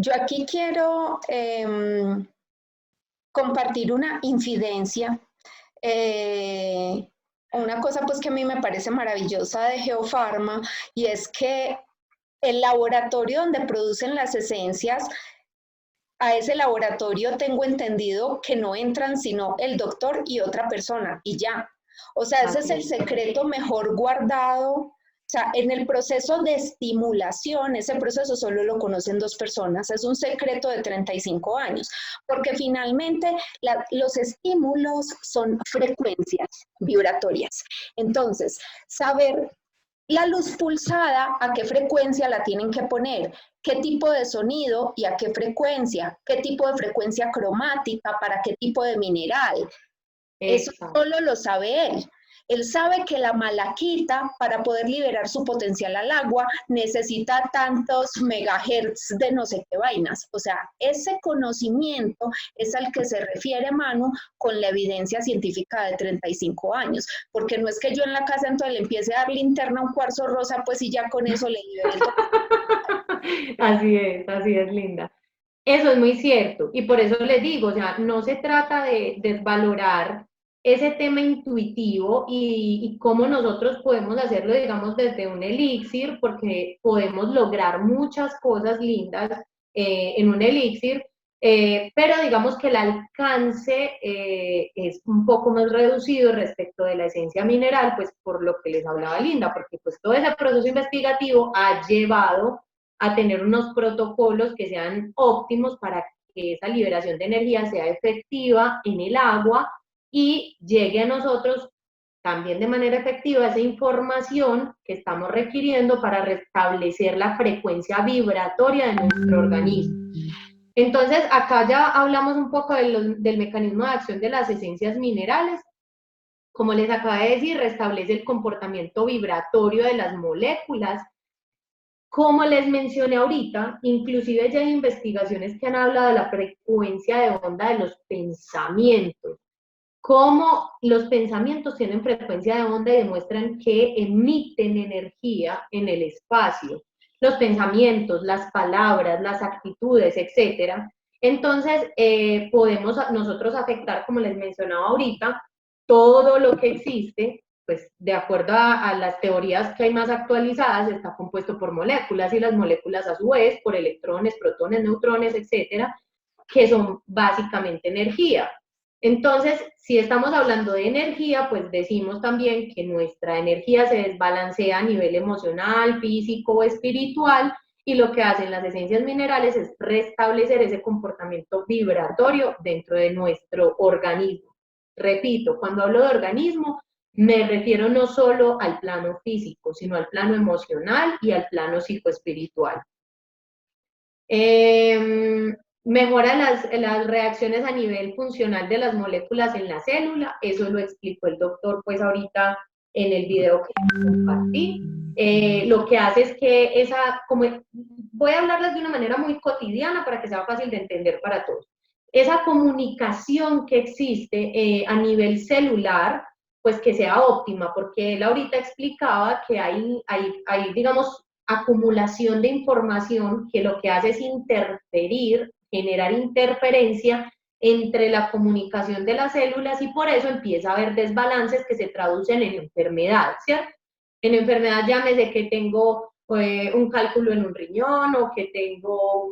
yo aquí quiero compartir una infidencia, una cosa pues que a mí me parece maravillosa de Geofarma, y es que el laboratorio donde producen las esencias, a ese laboratorio tengo entendido que no entran sino el doctor y otra persona y ya. O sea, ese es el secreto mejor guardado. O sea, en el proceso de estimulación, ese proceso solo lo conocen dos personas, es un secreto de 35 años, porque finalmente los estímulos son frecuencias vibratorias. Entonces, saber la luz pulsada, a qué frecuencia la tienen que poner, qué tipo de sonido y a qué frecuencia, qué tipo de frecuencia cromática, para qué tipo de mineral. Eso solo lo sabe él. Él sabe que la malaquita, para poder liberar su potencial al agua, necesita tantos megahertz de no sé qué vainas. O sea, ese conocimiento es al que se refiere Manu con la evidencia científica de 35 años. Porque no es que yo en la casa entonces le empiece a dar linterna a un cuarzo rosa, pues y ya con eso le libero el Así es, Linda. Eso es muy cierto. Y por eso les digo, o sea, no se trata de desvalorar ese tema intuitivo y cómo nosotros podemos hacerlo, digamos, desde un elixir, porque podemos lograr muchas cosas lindas en un elixir, pero digamos que el alcance es un poco más reducido respecto de la esencia mineral, pues por lo que les hablaba Linda, porque pues todo ese proceso investigativo ha llevado a tener unos protocolos que sean óptimos para que esa liberación de energía sea efectiva en el agua y llegue a nosotros también de manera efectiva esa información que estamos requiriendo para restablecer la frecuencia vibratoria de nuestro organismo. Entonces, acá ya hablamos un poco del mecanismo de acción de las esencias minerales. Como les acabo de decir, restablece el comportamiento vibratorio de las moléculas. Como les mencioné ahorita, inclusive ya hay investigaciones que han hablado de la frecuencia de onda de los pensamientos. Cómo los pensamientos tienen frecuencia de onda y demuestran que emiten energía en el espacio. Los pensamientos, las palabras, las actitudes, etc. Entonces, podemos nosotros afectar, como les mencionaba ahorita, todo lo que existe, pues de acuerdo a las teorías que hay más actualizadas, está compuesto por moléculas y las moléculas a su vez por electrones, protones, neutrones, etcétera, que son básicamente energía. Entonces, si estamos hablando de energía, pues decimos también que nuestra energía se desbalancea a nivel emocional, físico o espiritual, y lo que hacen las esencias minerales es restablecer ese comportamiento vibratorio dentro de nuestro organismo. Repito, cuando hablo de organismo, me refiero no solo al plano físico, sino al plano emocional y al plano psicoespiritual. Mejora las reacciones a nivel funcional de las moléculas en la célula, eso lo explicó el doctor pues ahorita en el video que compartí. Lo que hace es que voy a hablarles de una manera muy cotidiana para que sea fácil de entender para todos. Esa comunicación que existe a nivel celular, pues que sea óptima, porque él ahorita explicaba que hay, digamos, acumulación de información que lo que hace es interferir, generar interferencia entre la comunicación de las células y por eso empieza a haber desbalances que se traducen en enfermedad, ¿cierto? En enfermedad llámese que tengo un cálculo en un riñón o que tengo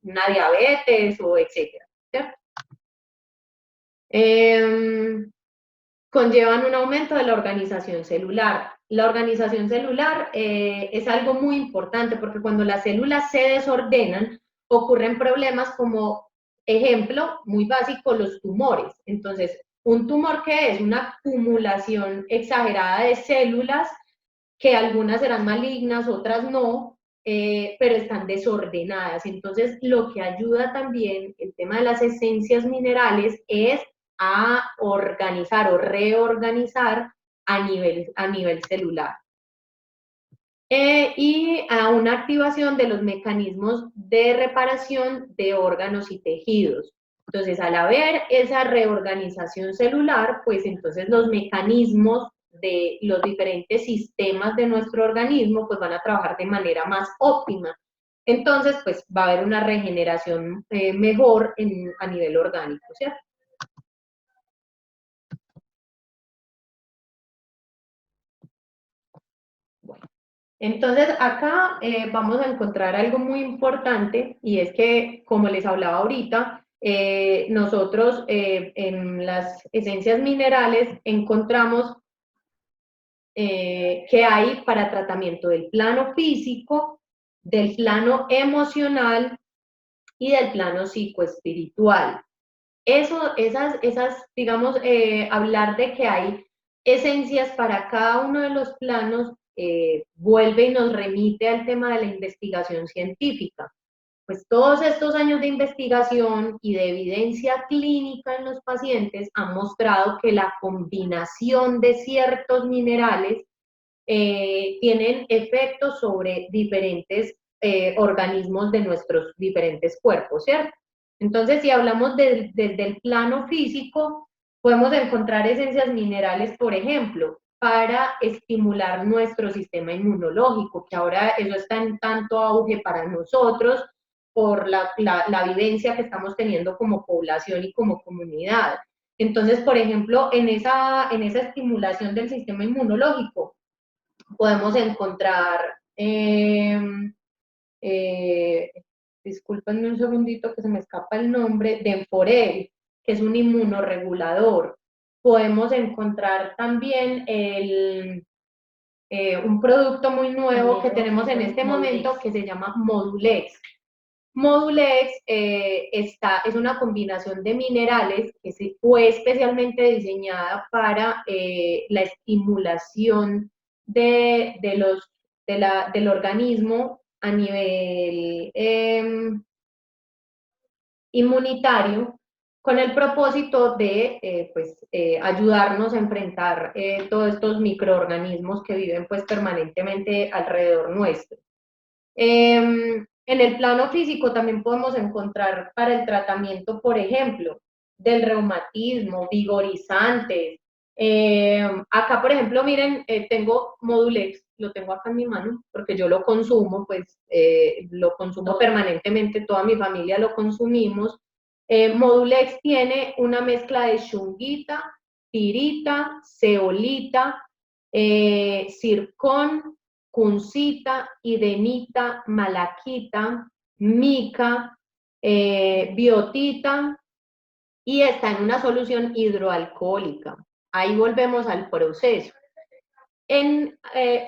una diabetes o etcétera, ¿cierto? Conllevan un aumento de la organización celular. La organización celular es algo muy importante porque cuando las células se desordenan ocurren problemas como, ejemplo, muy básico, los tumores. Entonces, un tumor que es una acumulación exagerada de células, que algunas serán malignas, otras no, pero están desordenadas. Entonces, lo que ayuda también el tema de las esencias minerales es a organizar o reorganizar a nivel celular. Y a una activación de los mecanismos de reparación de órganos y tejidos. Entonces, al haber esa reorganización celular, pues entonces los mecanismos de los diferentes sistemas de nuestro organismo pues van a trabajar de manera más óptima. Entonces, pues va a haber una regeneración mejor a nivel orgánico, ¿cierto? Entonces, acá vamos a encontrar algo muy importante y es que, como les hablaba ahorita, nosotros en las esencias minerales encontramos que hay para tratamiento del plano físico, del plano emocional y del plano psicoespiritual. Digamos, hablar de que hay esencias para cada uno de los planos vuelve y nos remite al tema de la investigación científica. Pues todos estos años de investigación y de evidencia clínica en los pacientes han mostrado que la combinación de ciertos minerales tienen efectos sobre diferentes organismos de nuestros diferentes cuerpos, ¿cierto? Entonces, si hablamos desde el plano físico, podemos encontrar esencias minerales, por ejemplo, para estimular nuestro sistema inmunológico, que ahora eso está en tanto auge para nosotros por la vivencia que estamos teniendo como población y como comunidad. Entonces, por ejemplo, en esa estimulación del sistema inmunológico, podemos encontrar, discúlpenme un segundito que se me escapa el nombre, Denforel, que es un inmunorregulador. Podemos encontrar también un producto muy nuevo que tenemos en este momento que se llama Modulex. Modulex es una combinación de minerales que fue especialmente diseñada para la estimulación del organismo a nivel inmunitario, con el propósito de ayudarnos a enfrentar todos estos microorganismos que viven pues permanentemente alrededor nuestro. En el plano físico también podemos encontrar para el tratamiento, por ejemplo, del reumatismo, vigorizantes. Acá, por ejemplo, miren, tengo Modulex, lo tengo acá en mi mano, porque yo lo consumo, pues lo consumo permanentemente, toda mi familia lo consumimos. Modulex tiene una mezcla de shungita, pirita, zeolita, zircón, cuncita, idenita, malaquita, mica, biotita, y está en una solución hidroalcohólica. Ahí volvemos al proceso.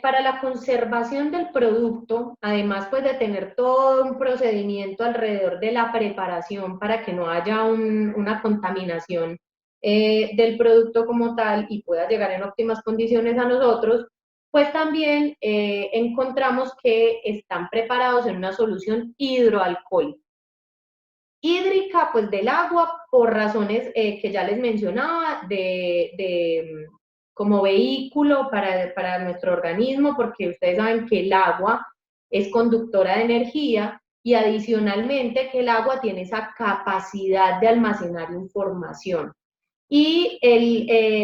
Para la conservación del producto, además pues de tener todo un procedimiento alrededor de la preparación para que no haya una contaminación del producto como tal y pueda llegar en óptimas condiciones a nosotros, pues también encontramos que están preparados en una solución hidroalcohólica. Hídrica, pues del agua, por razones que ya les mencionaba, como vehículo para nuestro organismo, porque ustedes saben que el agua es conductora de energía y adicionalmente que el agua tiene esa capacidad de almacenar información. Y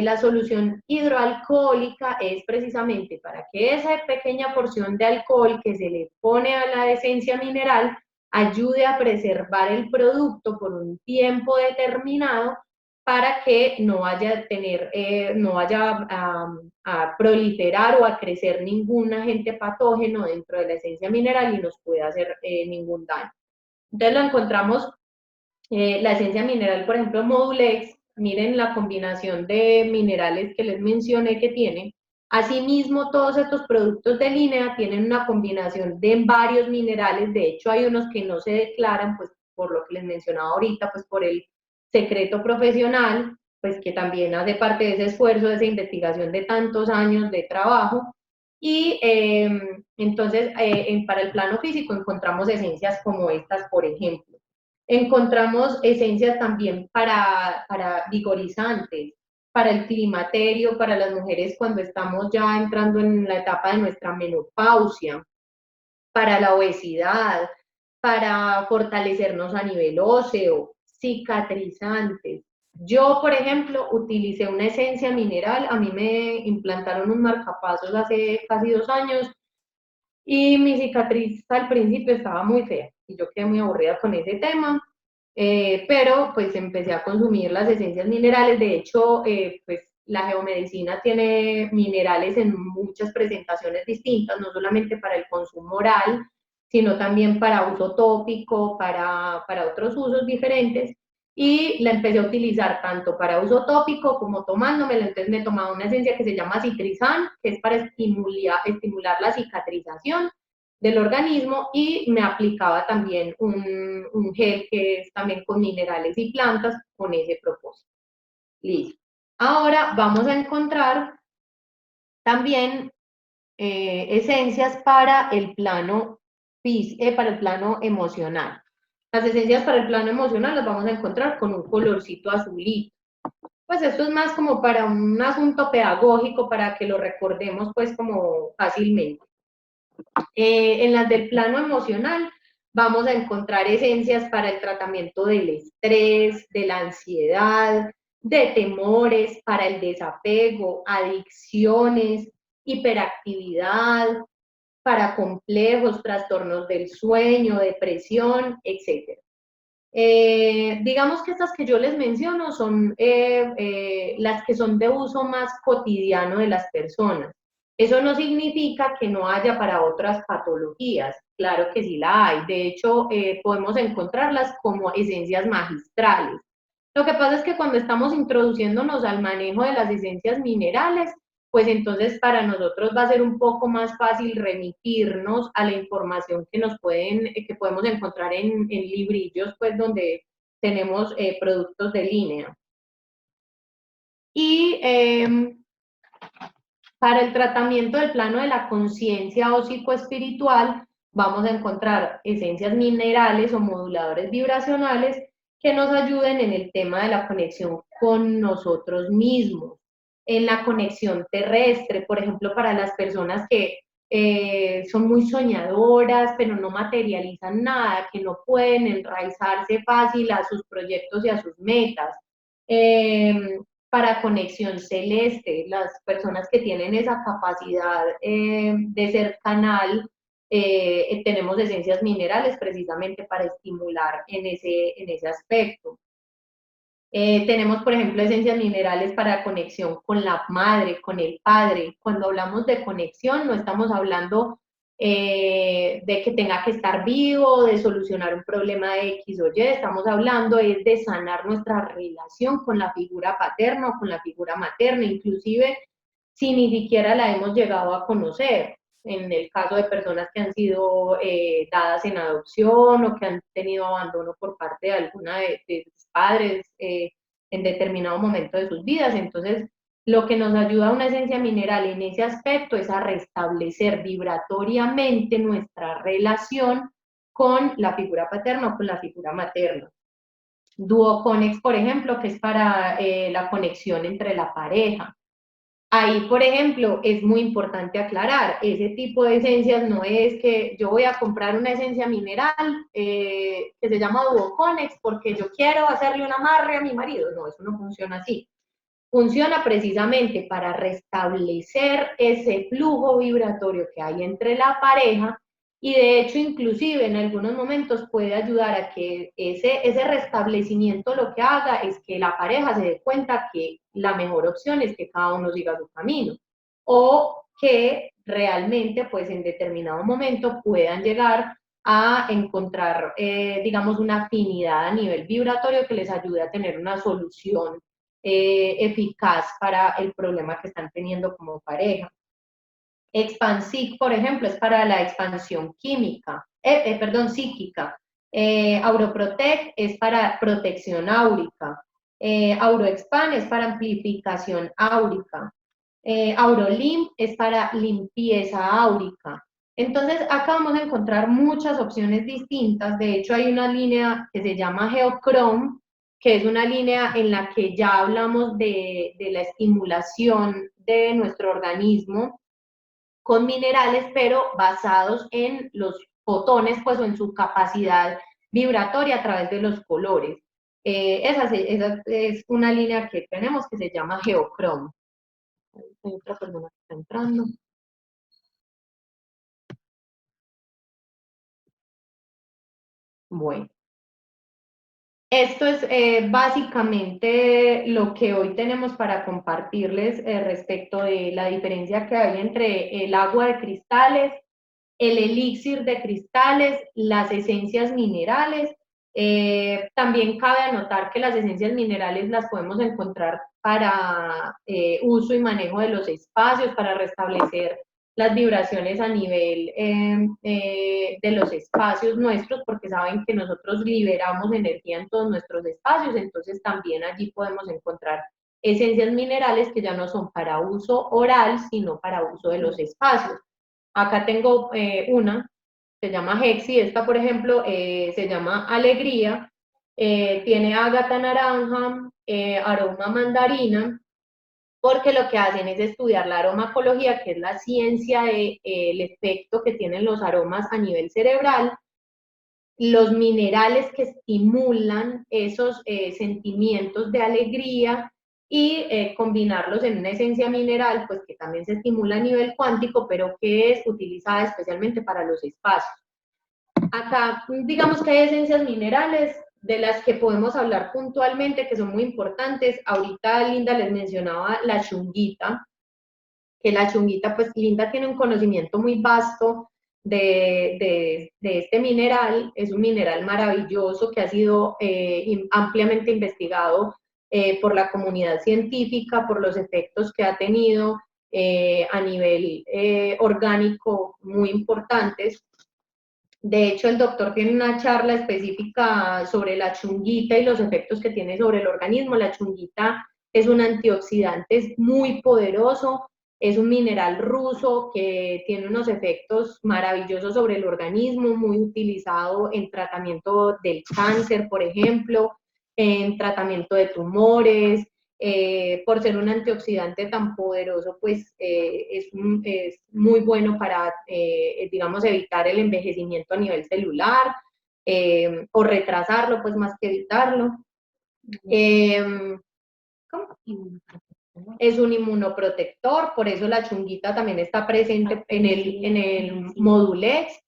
la solución hidroalcohólica es precisamente para que esa pequeña porción de alcohol que se le pone a la esencia mineral ayude a preservar el producto por un tiempo determinado para que no vaya a proliferar o a crecer ningún agente patógeno dentro de la esencia mineral y nos pueda hacer ningún daño. Entonces lo encontramos, la esencia mineral, por ejemplo, Modulex, miren la combinación de minerales que les mencioné que tiene. Asimismo, todos estos productos de línea tienen una combinación de varios minerales, de hecho hay unos que no se declaran, pues por lo que les mencionaba ahorita, pues por el secreto profesional, pues que también hace parte de ese esfuerzo, de esa investigación de tantos años de trabajo. Y entonces, para el plano físico encontramos esencias como estas, por ejemplo. Encontramos esencias también para vigorizantes, para el climaterio, para las mujeres cuando estamos ya entrando en la etapa de nuestra menopausia, para la obesidad, para fortalecernos a nivel óseo, cicatrizantes. Yo, por ejemplo, utilicé una esencia mineral, a mí me implantaron un marcapasos hace casi 2 años y mi cicatriz al principio estaba muy fea y yo quedé muy aburrida con ese tema, pero pues empecé a consumir las esencias minerales. De hecho, pues la geomedicina tiene minerales en muchas presentaciones distintas, no solamente para el consumo oral, sino también para uso tópico, para otros usos diferentes. Y la empecé a utilizar tanto para uso tópico como tomándomela. Entonces me tomaba una esencia que se llama Citrizan, que es para estimular la cicatrización del organismo, y me aplicaba también un gel que es también con minerales y plantas con ese propósito. Listo. Ahora vamos a encontrar también esencias para el plano emocional. Las esencias para el plano emocional las vamos a encontrar con un colorcito azulito. Pues esto es más como para un asunto pedagógico, para que lo recordemos pues como fácilmente. En las del plano emocional vamos a encontrar esencias para el tratamiento del estrés, de la ansiedad, de temores, para el desapego, adicciones, hiperactividad, para complejos, trastornos del sueño, depresión, etc. Digamos que estas que yo les menciono son las que son de uso más cotidiano de las personas. Eso no significa que no haya para otras patologías, claro que sí la hay. De hecho, podemos encontrarlas como esencias magistrales. Lo que pasa es que cuando estamos introduciéndonos al manejo de las esencias minerales, pues entonces para nosotros va a ser un poco más fácil remitirnos a la información que que podemos encontrar en librillos, pues donde tenemos productos de línea. Y para el tratamiento del plano de la conciencia o psicoespiritual, vamos a encontrar esencias minerales o moduladores vibracionales que nos ayuden en el tema de la conexión con nosotros mismos, en la conexión terrestre, por ejemplo, para las personas que son muy soñadoras, pero no materializan nada, que no pueden enraizarse fácil a sus proyectos y a sus metas. Para conexión celeste, las personas que tienen esa capacidad de ser canal, tenemos esencias minerales precisamente para estimular en ese aspecto. Tenemos, por ejemplo, esencias minerales para conexión con la madre, con el padre. Cuando hablamos de conexión, no estamos hablando de que tenga que estar vivo, de solucionar un problema de X o Y, estamos hablando es de sanar nuestra relación con la figura paterna o con la figura materna, inclusive si ni siquiera la hemos llegado a conocer. En el caso de personas que han sido dadas en adopción o que han tenido abandono por parte de alguna de sus padres en determinado momento de sus vidas. Entonces, lo que nos ayuda a una esencia mineral en ese aspecto es a restablecer vibratoriamente nuestra relación con la figura paterna o con la figura materna. Duoconex, por ejemplo, que es para la conexión entre la pareja. Ahí, por ejemplo, es muy importante aclarar, ese tipo de esencias no es que yo voy a comprar una esencia mineral que se llama Duoconex porque yo quiero hacerle un amarre a mi marido. No, eso no funciona así. Funciona precisamente para restablecer ese flujo vibratorio que hay entre la pareja y de hecho inclusive en algunos momentos puede ayudar a que ese restablecimiento lo que haga es que la pareja se dé cuenta que la mejor opción es que cada uno siga su camino o que realmente pues en determinado momento puedan llegar a encontrar digamos una afinidad a nivel vibratorio que les ayude a tener una solución eficaz para el problema que están teniendo como pareja. Expansic, por ejemplo, es para la expansión química, psíquica. Auroprotect es para protección áurica. Auroexpand es para amplificación áurica. Aurolimp es para limpieza áurica. Entonces, acá vamos a encontrar muchas opciones distintas. De hecho, hay una línea que se llama Geochrome, que es una línea en la que ya hablamos de la estimulación de nuestro organismo con minerales, pero basados en los fotones, pues, o en su capacidad vibratoria a través de los colores. Esa es una línea que tenemos que se llama Geochrome. Hay otra persona que está entrando. Bueno. Esto es básicamente lo que hoy tenemos para compartirles respecto de la diferencia que hay entre el agua de cristales, el elixir de cristales, las esencias minerales. También cabe anotar que las esencias minerales las podemos encontrar para uso y manejo de los espacios, para restablecer las vibraciones a nivel de los espacios nuestros, porque saben que nosotros liberamos energía en todos nuestros espacios, entonces también allí podemos encontrar esencias minerales que ya no son para uso oral, sino para uso de los espacios. Acá tengo una, se llama Hexi, esta por ejemplo se llama Alegría, tiene ágata naranja, aroma mandarina, porque lo que hacen es estudiar la aromacología, que es la ciencia del efecto que tienen los aromas a nivel cerebral, los minerales que estimulan esos sentimientos de alegría y combinarlos en una esencia mineral, pues que también se estimula a nivel cuántico, pero que es utilizada especialmente para los espacios. Acá, digamos que hay esencias minerales de las que podemos hablar puntualmente, que son muy importantes. Ahorita Linda les mencionaba la chunguita, que la chunguita, pues Linda tiene un conocimiento muy vasto de este mineral. Es un mineral maravilloso que ha sido ampliamente investigado por la comunidad científica, por los efectos que ha tenido a nivel orgánico muy importantes. De hecho, el doctor tiene una charla específica sobre la chunguita y los efectos que tiene sobre el organismo. La chunguita es un antioxidante muy poderoso, es un mineral ruso que tiene unos efectos maravillosos sobre el organismo, muy utilizado en tratamiento del cáncer, por ejemplo, en tratamiento de tumores. Por ser un antioxidante tan poderoso, pues es muy bueno para, digamos, evitar el envejecimiento a nivel celular o retrasarlo, pues más que evitarlo. ¿Cómo? Es un inmunoprotector, por eso la chunguita también está presente en el Modulex.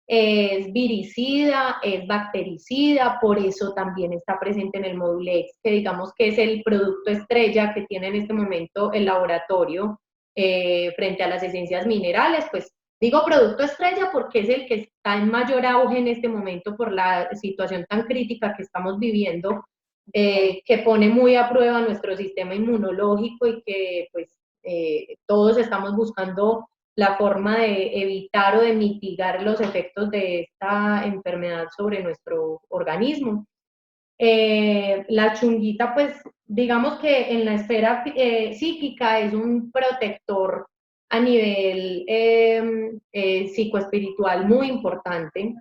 Es viricida, es bactericida, por eso también está presente en el Modulex, que digamos que es el producto estrella que tiene en este momento el laboratorio frente a las esencias minerales. Pues digo producto estrella porque es el que está en mayor auge en este momento por la situación tan crítica que estamos viviendo, que pone muy a prueba nuestro sistema inmunológico y que pues todos estamos buscando la forma de evitar o de mitigar los efectos de esta enfermedad sobre nuestro organismo. La chunguita, pues, digamos que en la esfera psíquica es un protector a nivel psicoespiritual muy importante,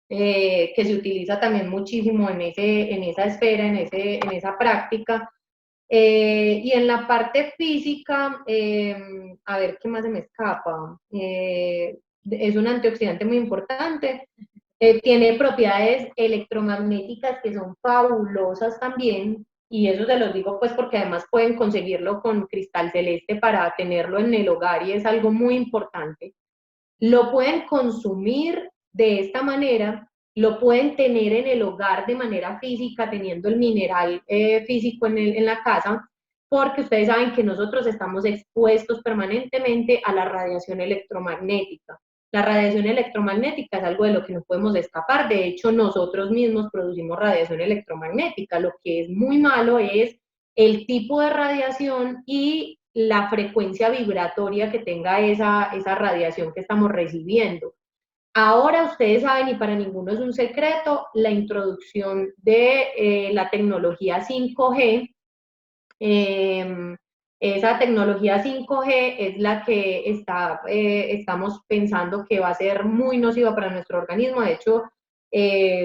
que se utiliza también muchísimo en esa esfera, en esa práctica. Y en la parte física, a ver qué más se me escapa. Es un antioxidante muy importante. Tiene propiedades electromagnéticas que son fabulosas también, y eso se los digo pues porque además pueden conseguirlo con cristal celeste para tenerlo en el hogar y es algo muy importante. Lo pueden consumir de esta manera, lo pueden tener en el hogar de manera física, teniendo el mineral físico en la casa, porque ustedes saben que nosotros estamos expuestos permanentemente a la radiación electromagnética. La radiación electromagnética es algo de lo que no podemos escapar, de hecho nosotros mismos producimos radiación electromagnética, lo que es muy malo es el tipo de radiación y la frecuencia vibratoria que tenga esa radiación que estamos recibiendo. Ahora ustedes saben, y para ninguno es un secreto, la introducción de la tecnología 5G. Esa tecnología 5G es la que estamos pensando que va a ser muy nociva para nuestro organismo. De hecho,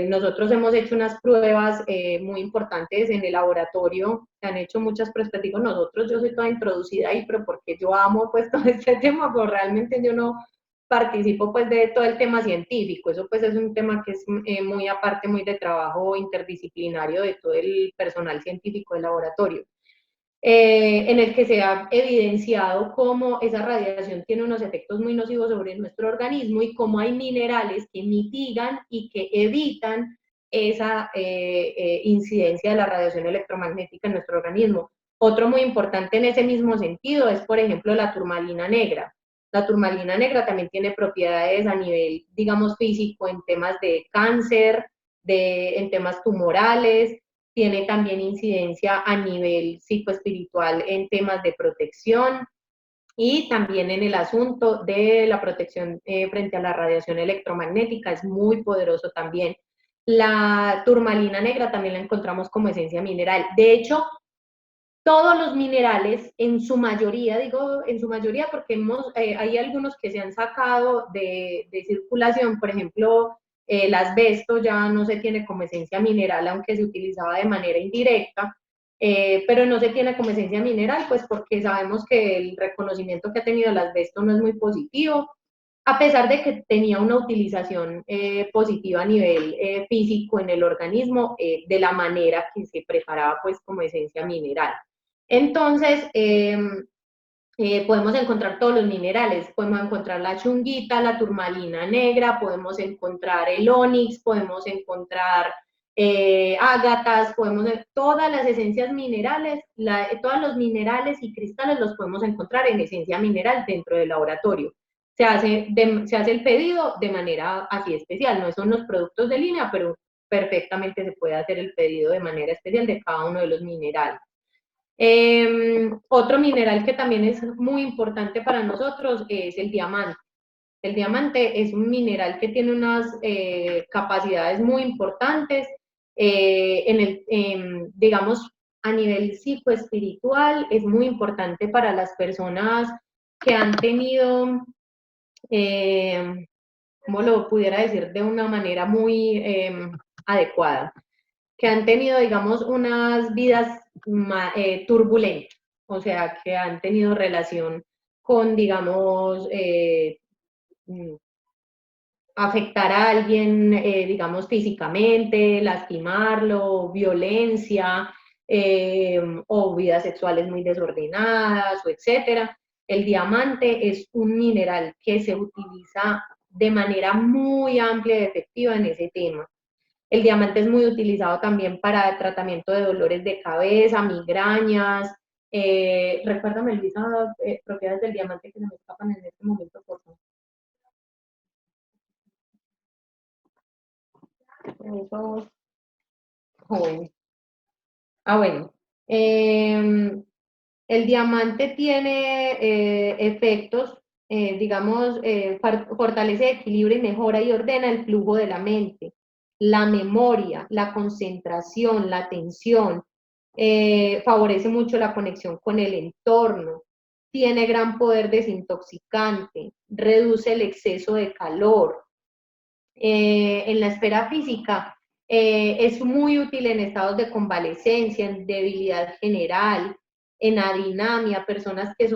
nosotros hemos hecho unas pruebas muy importantes en el laboratorio, se han hecho muchas pruebas, digo nosotros, yo soy toda introducida ahí, pero porque yo amo pues todo este tema, pero realmente yo no participo pues de todo el tema científico, eso pues es un tema que es muy aparte, muy de trabajo interdisciplinario de todo el personal científico del laboratorio. En el que se ha evidenciado cómo esa radiación tiene unos efectos muy nocivos sobre nuestro organismo y cómo hay minerales que mitigan y que evitan esa incidencia de la radiación electromagnética en nuestro organismo. Otro muy importante en ese mismo sentido es, por ejemplo, la turmalina negra. La turmalina negra también tiene propiedades a nivel, digamos, físico en temas de cáncer, en temas tumorales, tiene también incidencia a nivel psicoespiritual en temas de protección y también en el asunto de la protección frente a la radiación electromagnética, es muy poderoso también. La turmalina negra también la encontramos como esencia mineral. De hecho, todos los minerales, en su mayoría, digo en su mayoría porque hay algunos que se han sacado de circulación, por ejemplo, el asbesto ya no se tiene como esencia mineral, aunque se utilizaba de manera indirecta, pero no se tiene como esencia mineral, pues porque sabemos que el reconocimiento que ha tenido el asbesto no es muy positivo, a pesar de que tenía una utilización positiva a nivel físico en el organismo, de la manera que se preparaba pues como esencia mineral. Entonces, podemos encontrar todos los minerales, podemos encontrar la chunguita, la turmalina negra, podemos encontrar el onix, podemos encontrar ágatas, todas las esencias minerales, todos los minerales y cristales los podemos encontrar en esencia mineral dentro del laboratorio. Se hace el pedido de manera así especial, no son los productos de línea, pero perfectamente se puede hacer el pedido de manera especial de cada uno de los minerales. Otro mineral que también es muy importante para nosotros es el diamante. El diamante es un mineral que tiene unas capacidades muy importantes, digamos, a nivel psicoespiritual, es muy importante para las personas que han tenido, ¿cómo lo pudiera decir de una manera muy adecuada? Que han tenido, digamos, unas vidas turbulentas, o sea, que han tenido relación con, digamos, afectar a alguien, digamos, físicamente, lastimarlo, violencia, o vidas sexuales muy desordenadas, o etcétera. El diamante es un mineral que se utiliza de manera muy amplia y efectiva en ese tema. El diamante es muy utilizado también para tratamiento de dolores de cabeza, migrañas. Recuérdame, Luisa, propiedades del diamante que se me escapan en este momento, por favor. Eso, joven. Bueno. El diamante tiene efectos, digamos, fortalece, equilibra y mejora y ordena el flujo de la mente, la memoria, la concentración, la atención, favorece mucho la conexión con el entorno, tiene gran poder desintoxicante, reduce el exceso de calor. En la esfera física Es muy útil en estados de convalescencia, en debilidad general, en adinamia, personas que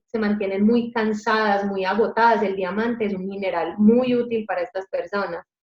se mantienen muy cansadas, muy agotadas. El diamante es un mineral muy útil para estas personas.